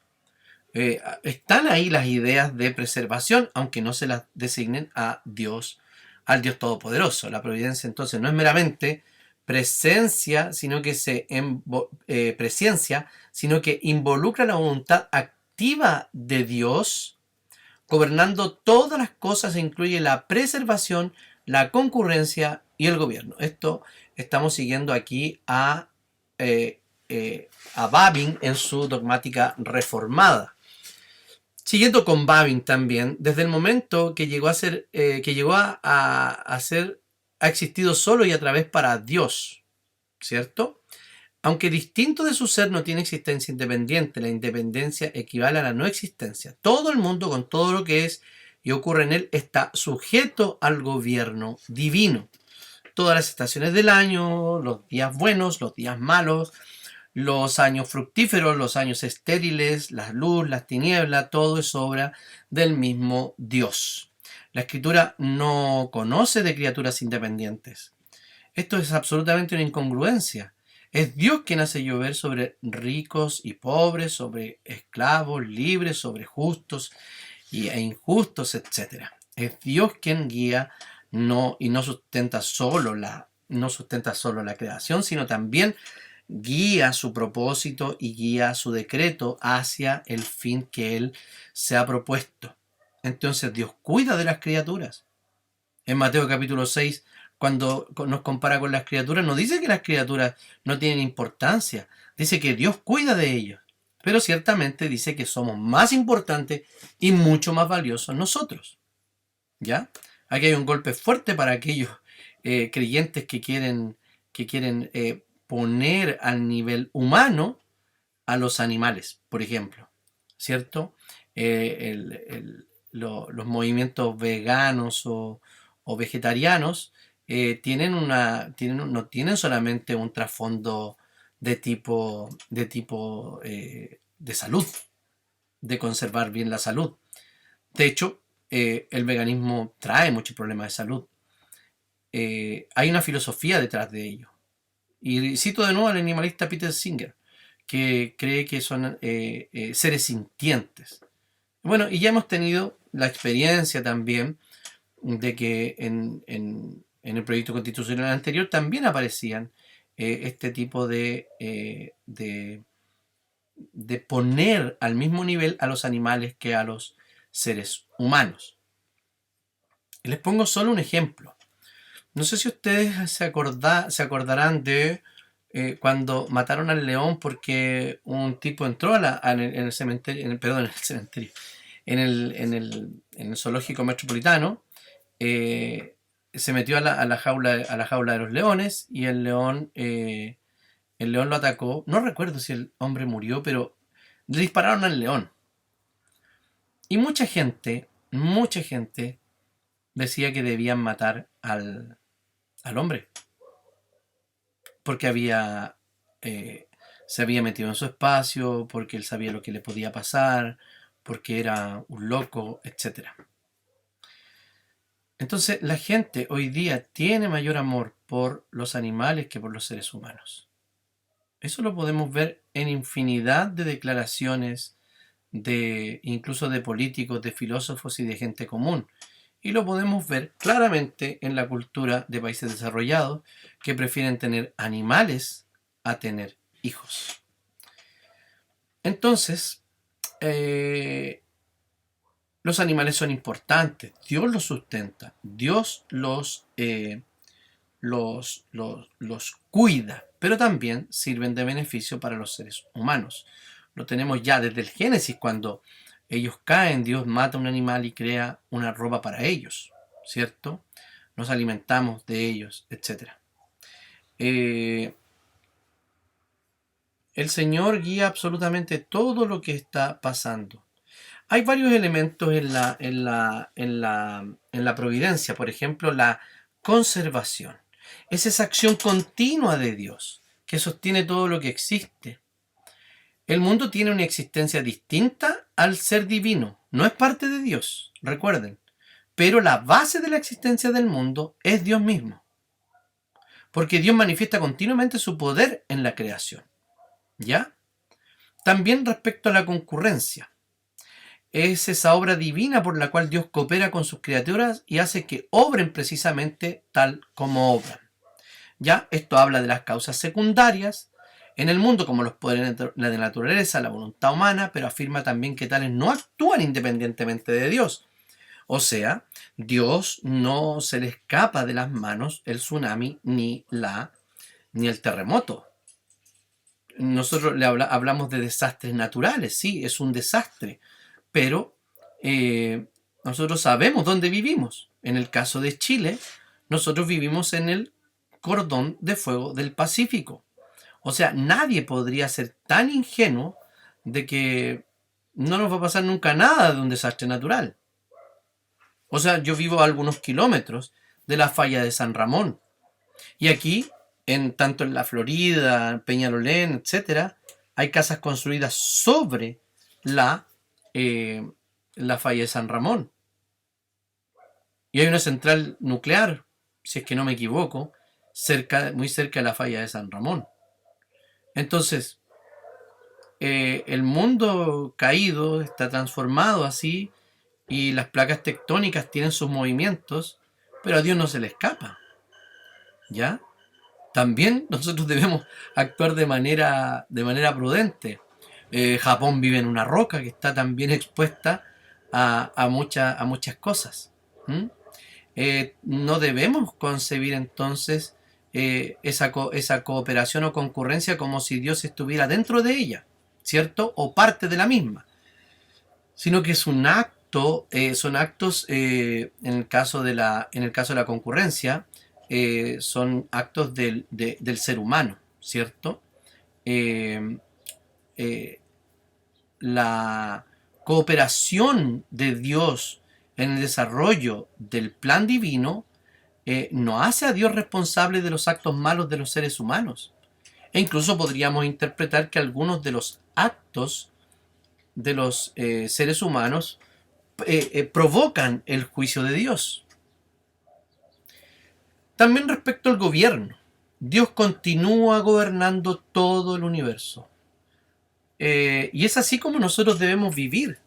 Están ahí las ideas de preservación, aunque no se las designen a Dios, al Dios Todopoderoso. La providencia entonces no es meramente presencia, sino que presencia, sino que involucra la voluntad activa de Dios, gobernando todas las cosas e incluye la preservación, la concurrencia y el gobierno. Esto estamos siguiendo aquí a Babin en su dogmática reformada. Siguiendo con Babin también, desde el momento que llegó a ser, ha existido solo y a través para Dios, ¿cierto? Aunque distinto de su ser, no tiene existencia independiente. La independencia equivale a la no existencia. Todo el mundo, con todo lo que es y ocurre en él, está sujeto al gobierno divino. Todas las estaciones del año, los días buenos, los días malos, los años fructíferos, los años estériles, la luz, las tinieblas, todo es obra del mismo Dios. La Escritura no conoce de criaturas independientes. Esto es absolutamente una incongruencia. Es Dios quien hace llover sobre ricos y pobres, sobre esclavos, libres, sobre justos e injustos, etc. Es Dios quien guía y no sustenta solo la creación, sino también guía su propósito y guía su decreto hacia el fin que Él se ha propuesto. Entonces Dios cuida de las criaturas. En Mateo capítulo 6, cuando nos compara con las criaturas, no dice que las criaturas no tienen importancia, dice que Dios cuida de ellos, pero ciertamente dice que somos más importantes y mucho más valiosos nosotros. ¿Ya? Aquí hay un golpe fuerte para aquellos creyentes que quieren poner al nivel humano a los animales, por ejemplo, ¿cierto? Los movimientos veganos o vegetarianos no tienen solamente un trasfondo de tipo de salud, de conservar bien la salud. De hecho, el veganismo trae muchos problemas de salud. Hay una filosofía detrás de ello. Y cito de nuevo al animalista Peter Singer, que cree que son seres sintientes. Bueno, y ya hemos tenido la experiencia también de que en el proyecto constitucional anterior también aparecían este tipo de poner al mismo nivel a los animales que a los seres humanos. Y les pongo solo un ejemplo. No sé si ustedes se acordarán de cuando mataron al león porque un tipo entró en el cementerio, en el zoológico metropolitano, se metió a la jaula de los leones y el león lo atacó. No recuerdo si el hombre murió, pero le dispararon al león. Y mucha gente decía que debían matar al hombre porque se había metido en su espacio, porque él sabía lo que le podía pasar, porque era un loco, etc. Entonces la gente hoy día tiene mayor amor por los animales que por los seres humanos. Eso lo podemos ver en infinidad de declaraciones incluso de políticos, de filósofos y de gente común. Y lo podemos ver claramente en la cultura de países desarrollados que prefieren tener animales a tener hijos. Entonces, los animales son importantes. Dios los sustenta. Dios los cuida. Pero también sirven de beneficio para los seres humanos. Lo tenemos ya desde el Génesis, cuando ellos caen, Dios mata un animal y crea una ropa para ellos, ¿cierto? Nos alimentamos de ellos, etc. El Señor guía absolutamente todo lo que está pasando. Hay varios elementos en la providencia. Por ejemplo, la conservación. Es esa acción continua de Dios que sostiene todo lo que existe. El mundo tiene una existencia distinta al ser divino. No es parte de Dios, recuerden. Pero la base de la existencia del mundo es Dios mismo. Porque Dios manifiesta continuamente su poder en la creación. ¿Ya? También respecto a la concurrencia. Es esa obra divina por la cual Dios coopera con sus criaturas y hace que obren precisamente tal como obran. ¿Ya? Esto habla de las causas secundarias en el mundo, como los poderes de la naturaleza, la voluntad humana, pero afirma también que tales no actúan independientemente de Dios. O sea, Dios no se le escapa de las manos el tsunami ni el terremoto. Nosotros hablamos de desastres naturales, sí, es un desastre, pero nosotros sabemos dónde vivimos. En el caso de Chile, nosotros vivimos en el cordón de fuego del Pacífico. O sea, nadie podría ser tan ingenuo de que no nos va a pasar nunca nada de un desastre natural. O sea, yo vivo a algunos kilómetros de la falla de San Ramón. Y aquí, tanto en la Florida, Peñalolén, etcétera, hay casas construidas sobre la falla de San Ramón. Y hay una central nuclear, si es que no me equivoco, muy cerca de la falla de San Ramón. Entonces, el mundo caído está transformado así y las placas tectónicas tienen sus movimientos, pero a Dios no se le escapa. ¿Ya? También nosotros debemos actuar de manera prudente. Japón vive en una roca que está también expuesta a muchas cosas. No debemos concebir entonces esa cooperación o concurrencia como si Dios estuviera dentro de ella, ¿cierto? O parte de la misma, sino que es un acto, son actos, en el caso de la concurrencia, son actos del ser humano, ¿cierto? La cooperación de Dios en el desarrollo del plan divino no hace a Dios responsable de los actos malos de los seres humanos. E incluso podríamos interpretar que algunos de los actos de los seres humanos provocan el juicio de Dios. También respecto al gobierno. Dios continúa gobernando todo el universo. Y es así como nosotros debemos vivir.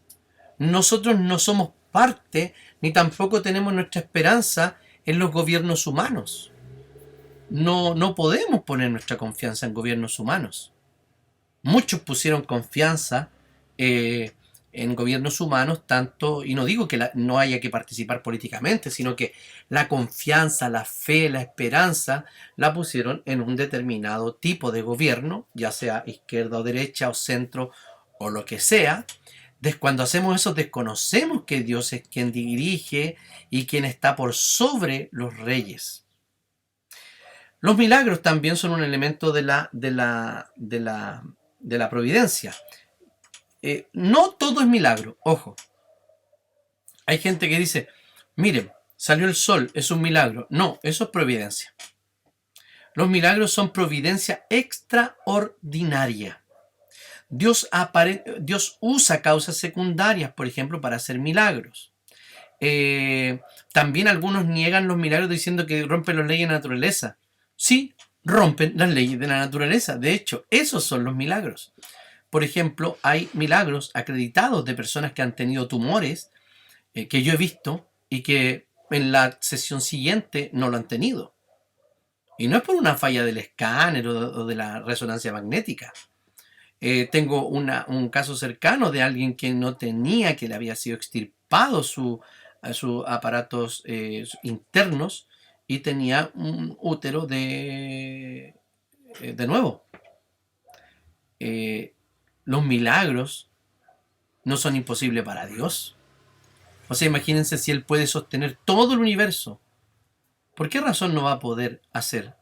Nosotros no somos parte, ni tampoco tenemos nuestra esperanza en los gobiernos humanos. No podemos poner nuestra confianza en gobiernos humanos. Muchos pusieron confianza en gobiernos humanos, tanto, y no digo que no haya que participar políticamente, sino que la confianza, la fe, la esperanza la pusieron en un determinado tipo de gobierno, ya sea izquierda o derecha o centro o lo que sea. Cuando hacemos eso, desconocemos que Dios es quien dirige y quien está por sobre los reyes. Los milagros también son un elemento de la providencia. No todo es milagro, ojo. Hay gente que dice, miren, salió el sol, es un milagro. No, eso es providencia. Los milagros son providencia extraordinaria. Dios usa causas secundarias, por ejemplo, para hacer milagros. También algunos niegan los milagros diciendo que rompen las leyes de la naturaleza. Sí, rompen las leyes de la naturaleza. De hecho, esos son los milagros. Por ejemplo, hay milagros acreditados de personas que han tenido tumores, que yo he visto, y que en la sesión siguiente no lo han tenido. Y no es por una falla del escáner o de la resonancia magnética. Tengo un caso cercano de alguien que no tenía, que le había sido extirpado sus aparatos internos y tenía un útero de nuevo. Los milagros no son imposibles para Dios. O sea, imagínense si Él puede sostener todo el universo. ¿Por qué razón no va a poder hacer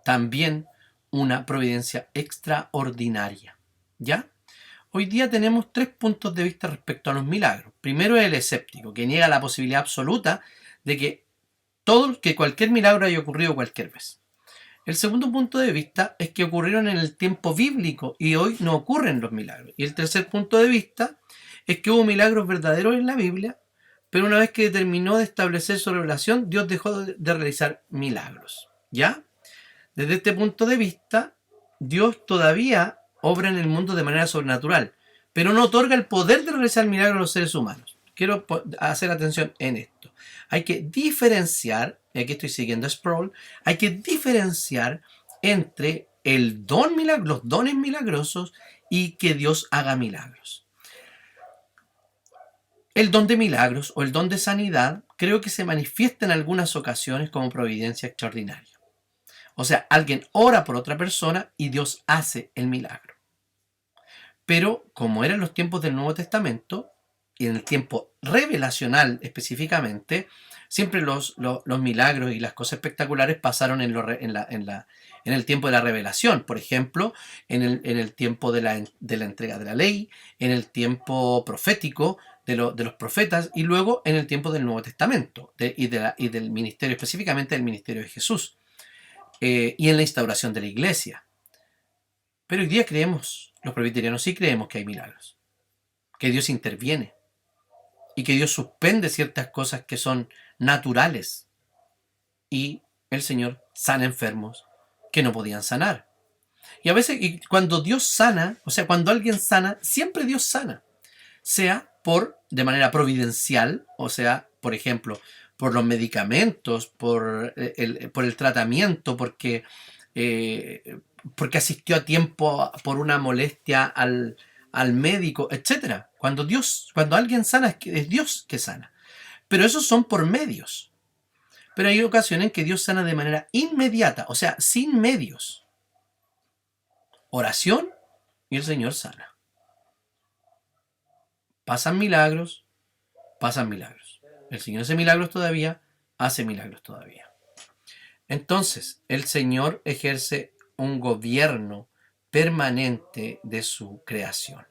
también una providencia extraordinaria? ¿Ya? Hoy día tenemos 3 puntos de vista respecto a los milagros. Primero es el escéptico, que niega la posibilidad absoluta de que cualquier milagro haya ocurrido cualquier vez. El segundo punto de vista es que ocurrieron en el tiempo bíblico y hoy no ocurren los milagros. Y el tercer punto de vista es que hubo milagros verdaderos en la Biblia, pero una vez que terminó de establecer su revelación, Dios dejó de realizar milagros. ¿Ya? Desde este punto de vista, Dios todavía obra en el mundo de manera sobrenatural, pero no otorga el poder de realizar milagros a los seres humanos. Quiero hacer atención en esto. Hay que diferenciar, y aquí estoy siguiendo a Sproul, hay que diferenciar entre el don los dones milagrosos y que Dios haga milagros. El don de milagros o el don de sanidad creo que se manifiesta en algunas ocasiones como providencia extraordinaria. O sea, alguien ora por otra persona y Dios hace el milagro. Pero como eran los tiempos del Nuevo Testamento, y en el tiempo revelacional específicamente, siempre los milagros y las cosas espectaculares pasaron en el tiempo de la revelación. Por ejemplo, en el tiempo de la entrega de la ley, en el tiempo profético de los profetas y luego en el tiempo del Nuevo Testamento y del ministerio, específicamente del ministerio de Jesús. Y en la instauración de la iglesia. Pero hoy día los presbiterianos sí creemos que hay milagros, que Dios interviene y que Dios suspende ciertas cosas que son naturales y el Señor sana enfermos que no podían sanar. Y a veces, cuando Dios sana, o sea, cuando alguien sana, siempre Dios sana, sea de manera providencial, o sea, por ejemplo, por los medicamentos, por el tratamiento, porque asistió a tiempo por una molestia al médico, etc. Cuando alguien sana, es Dios que sana. Pero esos son por medios. Pero hay ocasiones en que Dios sana de manera inmediata, o sea, sin medios. Oración y el Señor sana. Pasan milagros. El Señor hace milagros todavía. Entonces, el Señor ejerce un gobierno permanente de su creación.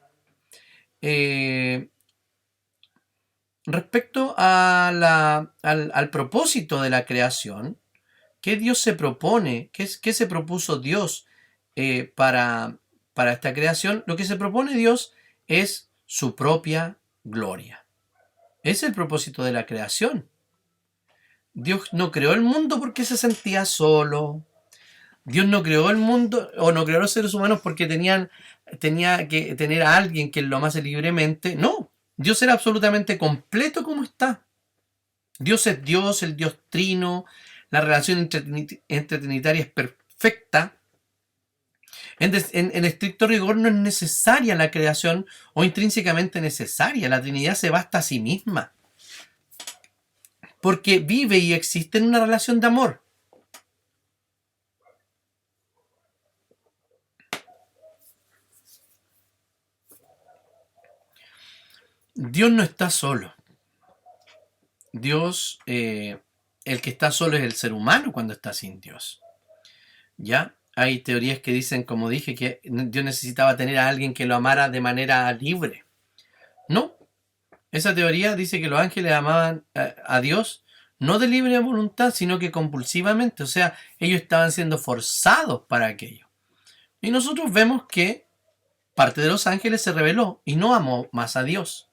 Respecto al propósito de la creación, ¿qué Dios se propone? ¿Qué se propuso Dios para esta creación? Lo que se propone Dios es su propia gloria. Es el propósito de la creación. Dios no creó el mundo porque se sentía solo. Dios no creó el mundo o no creó a los seres humanos porque tenía que tener a alguien que lo amase libremente. No, Dios era absolutamente completo como está. Dios es Dios, el Dios trino. La relación entre trinitaria es perfecta. En estricto rigor no es necesaria la creación o intrínsecamente necesaria. La Trinidad se basta a sí misma. Porque vive y existe en una relación de amor. Dios no está solo. Dios, el que está solo es el ser humano cuando está sin Dios. ¿Ya? Hay teorías que dicen, como dije, que Dios necesitaba tener a alguien que lo amara de manera libre. No. Esa teoría dice que los ángeles amaban a Dios no de libre voluntad, sino que compulsivamente. O sea, ellos estaban siendo forzados para aquello. Y nosotros vemos que parte de los ángeles se rebeló y no amó más a Dios.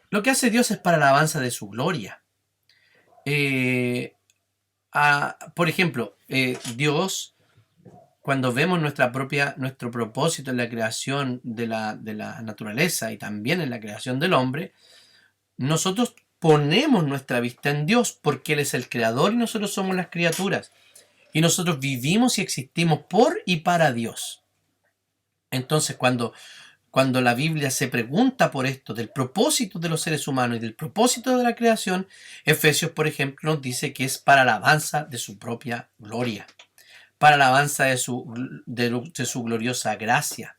Lo que hace Dios es para la alabanza de su gloria. Por ejemplo, Dios, cuando vemos nuestro propósito en la creación de la naturaleza y también en la creación del hombre, nosotros ponemos nuestra vista en Dios porque Él es el creador y nosotros somos las criaturas. Y nosotros vivimos y existimos por y para Dios. Entonces, cuando la Biblia se pregunta por esto, del propósito de los seres humanos y del propósito de la creación, Efesios, por ejemplo, nos dice que es para la alabanza de su propia gloria, para la alabanza de su gloriosa gracia.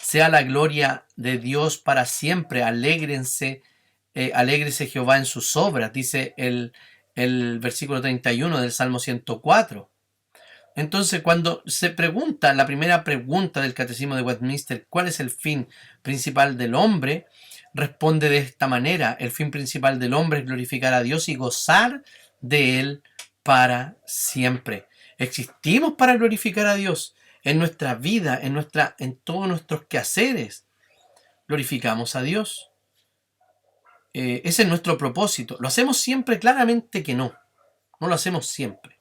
Sea la gloria de Dios para siempre, alégrese Jehová en sus obras, dice el versículo 31 del Salmo 104. Entonces, cuando se pregunta, la primera pregunta del Catecismo de Westminster, ¿cuál es el fin principal del hombre?, responde de esta manera: el fin principal del hombre es glorificar a Dios y gozar de Él para siempre. Existimos para glorificar a Dios en nuestra vida, en todos nuestros quehaceres. Glorificamos a Dios. Ese es nuestro propósito. ¿Lo hacemos siempre? Claramente que no. No lo hacemos siempre.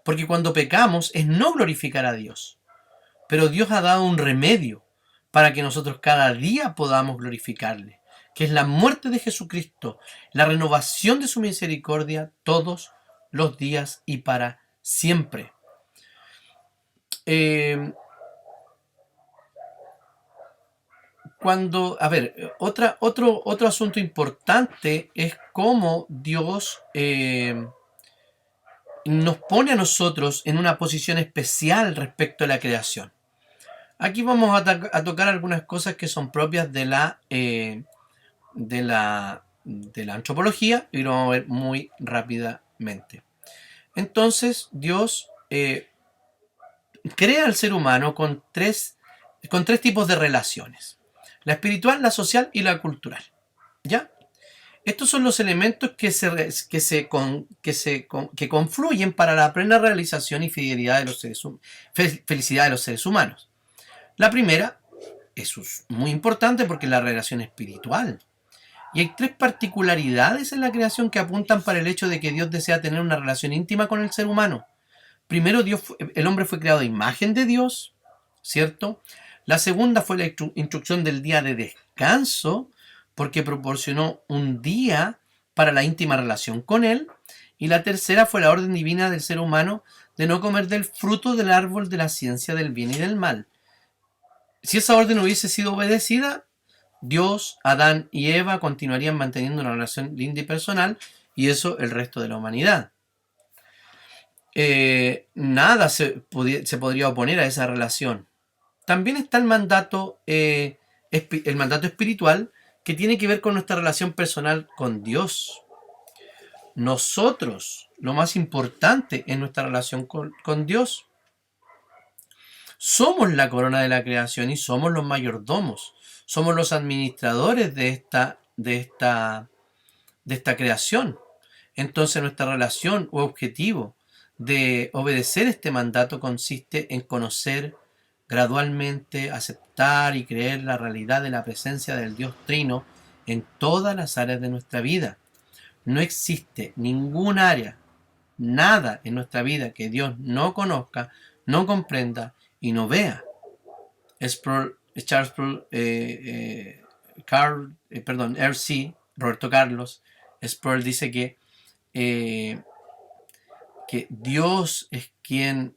Porque cuando pecamos es no glorificar a Dios. Pero Dios ha dado un remedio para que nosotros cada día podamos glorificarle, que es la muerte de Jesucristo, la renovación de su misericordia todos los días y para siempre. Otro asunto importante es cómo Dios nos pone a nosotros en una posición especial respecto a la creación. Aquí vamos a tocar algunas cosas que son propias de la antropología y lo vamos a ver muy rápidamente. Entonces, Dios crea al ser humano con tres tipos de relaciones: la espiritual, la social y la cultural. ¿Ya? Estos son los elementos que confluyen para la plena realización y felicidad de los seres humanos. La primera es muy importante porque es la relación espiritual. Y hay tres particularidades en la creación que apuntan para el hecho de que Dios desea tener una relación íntima con el ser humano. Primero, el hombre fue creado a imagen de Dios, ¿cierto? La segunda fue la instrucción del día de descanso, porque proporcionó un día para la íntima relación con Él. Y la tercera fue la orden divina del ser humano de no comer del fruto del árbol de la ciencia del bien y del mal. Si esa orden hubiese sido obedecida, Dios, Adán y Eva continuarían manteniendo una relación linda y personal, y eso el resto de la humanidad. Nada se podría oponer a esa relación. También está el mandato espiritual, que tiene que ver con nuestra relación personal con Dios. Nosotros, lo más importante es nuestra relación con Dios. Somos la corona de la creación y somos los mayordomos. Somos los administradores de esta creación. Entonces, nuestra relación o objetivo de obedecer este mandato consiste en conocer gradualmente, aceptar y creer la realidad de la presencia del Dios Trino en todas las áreas de nuestra vida. No existe ningún área, nada en nuestra vida que Dios no conozca, no comprenda y no vea. Roberto Carlos Sproul dice que Dios es quien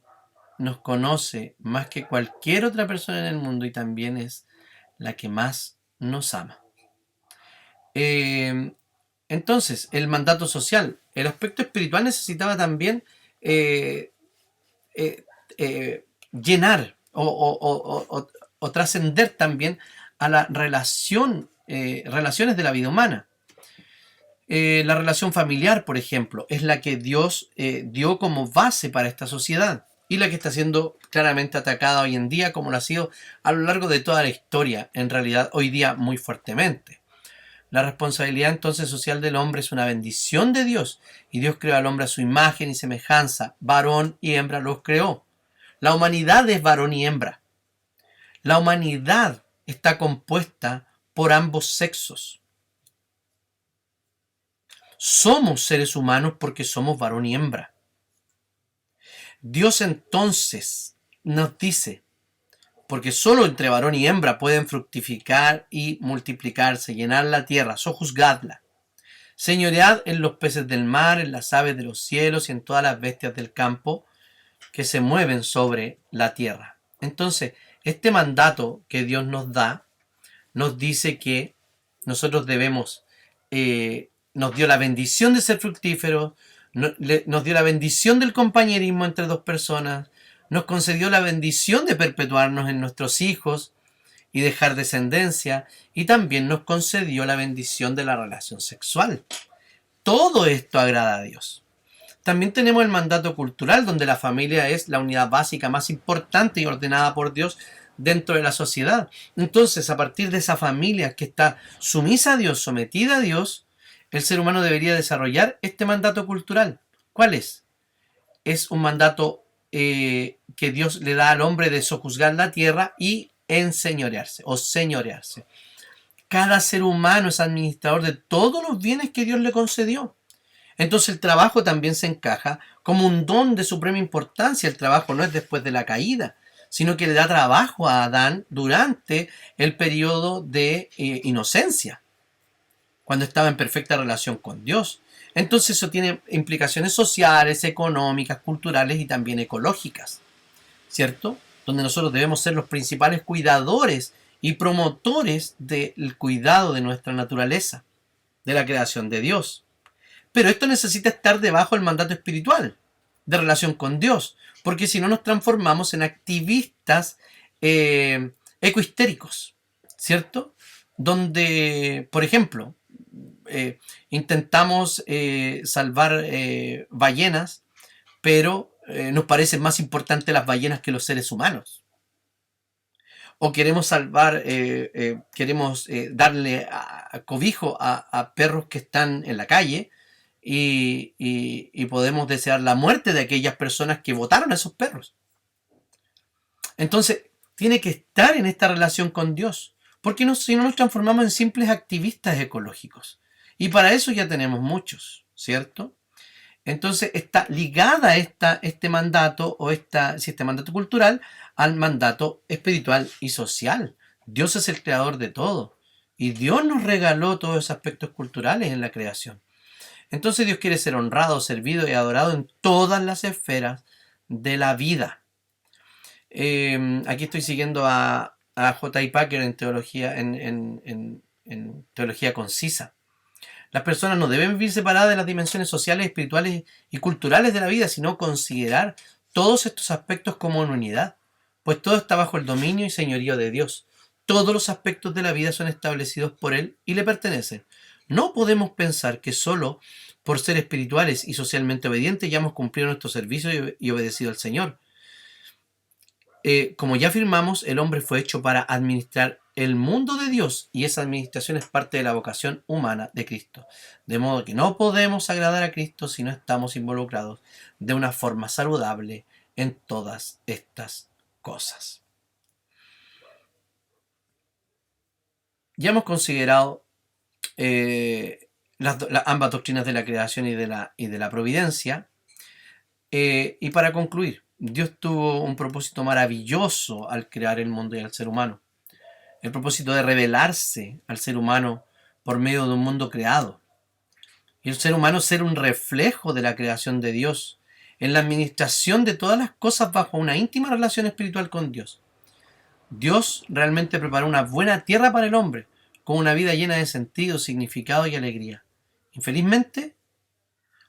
nos conoce más que cualquier otra persona en el mundo y también es la que más nos ama. Entonces, el mandato social, el aspecto espiritual necesitaba también llenar o trascender también a la relaciones de la vida humana. La relación familiar, por ejemplo, es la que Dios dio como base para esta sociedad y la que está siendo claramente atacada hoy en día, como lo ha sido a lo largo de toda la historia, en realidad hoy día muy fuertemente. La responsabilidad entonces social del hombre es una bendición de Dios, y Dios creó al hombre a su imagen y semejanza, varón y hembra los creó. La humanidad es varón y hembra. La humanidad está compuesta por ambos sexos. Somos seres humanos porque somos varón y hembra. Dios entonces nos dice, porque solo entre varón y hembra pueden fructificar y multiplicarse, llenar la tierra, sojuzgadla. Señoread en los peces del mar, en las aves de los cielos y en todas las bestias del campo que se mueven sobre la tierra. Entonces, este mandato que Dios nos da, nos dice que nosotros debemos, nos dio la bendición de ser fructíferos, nos dio la bendición del compañerismo entre dos personas, nos concedió la bendición de perpetuarnos en nuestros hijos y dejar descendencia, y también nos concedió la bendición de la relación sexual. Todo esto agrada a Dios. También tenemos el mandato cultural, donde la familia es la unidad básica más importante y ordenada por Dios dentro de la sociedad. Entonces, a partir de esa familia que está sumisa a Dios, sometida a Dios, el ser humano debería desarrollar este mandato cultural. ¿Cuál es? Es un mandato que Dios le da al hombre de sojuzgar la tierra y enseñorearse o señorearse. Cada ser humano es administrador de todos los bienes que Dios le concedió. Entonces el trabajo también se encaja como un don de suprema importancia. El trabajo no es después de la caída, sino que le da trabajo a Adán durante el periodo de inocencia, cuando estaba en perfecta relación con Dios. Entonces eso tiene implicaciones sociales, económicas, culturales y también ecológicas, ¿cierto? Donde nosotros debemos ser los principales cuidadores y promotores del cuidado de nuestra naturaleza, de la creación de Dios. Pero esto necesita estar debajo del mandato espiritual, de relación con Dios, porque si no nos transformamos en activistas ecohistéricos, ¿cierto? Donde, por ejemplo, intentamos salvar ballenas, pero nos parecen más importantes las ballenas que los seres humanos. O queremos salvar, queremos darle cobijo a perros que están en la calle y podemos desear la muerte de aquellas personas que votaron a esos perros. Entonces, tiene que estar en esta relación con Dios, porque si no nos transformamos en simples activistas ecológicos. Y para eso ya tenemos muchos, ¿cierto? Entonces está ligada este mandato o este mandato cultural al mandato espiritual y social. Dios es el creador de todo y Dios nos regaló todos esos aspectos culturales en la creación. Entonces Dios quiere ser honrado, servido y adorado en todas las esferas de la vida. Aquí estoy siguiendo a J. I. Packer en teología, en teología concisa. Las personas no deben vivir separadas de las dimensiones sociales, espirituales y culturales de la vida, sino considerar todos estos aspectos como una unidad, pues todo está bajo el dominio y señorío de Dios. Todos los aspectos de la vida son establecidos por Él y le pertenecen. No podemos pensar que solo por ser espirituales y socialmente obedientes ya hemos cumplido nuestro servicio y obedecido al Señor. Como ya afirmamos, el hombre fue hecho para administrar el mundo de Dios y esa administración es parte de la vocación humana de Cristo. De modo que no podemos agradar a Cristo si no estamos involucrados de una forma saludable en todas estas cosas. Ya hemos considerado ambas doctrinas de la creación y de la providencia. Y para concluir, Dios tuvo un propósito maravilloso al crear el mundo y al ser humano. El propósito de revelarse al ser humano por medio de un mundo creado. Y el ser humano ser un reflejo de la creación de Dios, en la administración de todas las cosas bajo una íntima relación espiritual con Dios. Dios realmente preparó una buena tierra para el hombre, con una vida llena de sentido, significado y alegría. Infelizmente,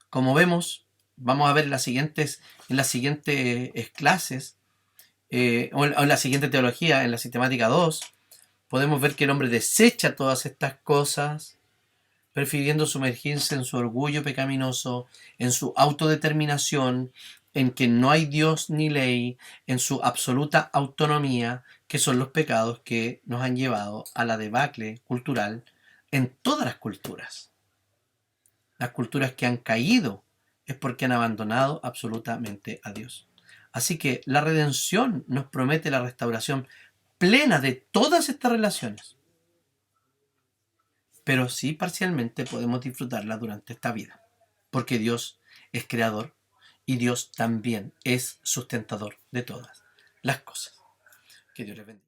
como vemos, vamos a ver en las siguientes clases, o en la siguiente teología, en la sistemática 2, podemos ver que el hombre desecha todas estas cosas, prefiriendo sumergirse en su orgullo pecaminoso, en su autodeterminación, en que no hay Dios ni ley, en su absoluta autonomía, que son los pecados que nos han llevado a la debacle cultural en todas las culturas. Las culturas que han caído es porque han abandonado absolutamente a Dios. Así que la redención nos promete la restauración plena de todas estas relaciones. Pero sí parcialmente podemos disfrutarla durante esta vida, porque Dios es creador y Dios también es sustentador de todas las cosas. Que Dios les bendiga.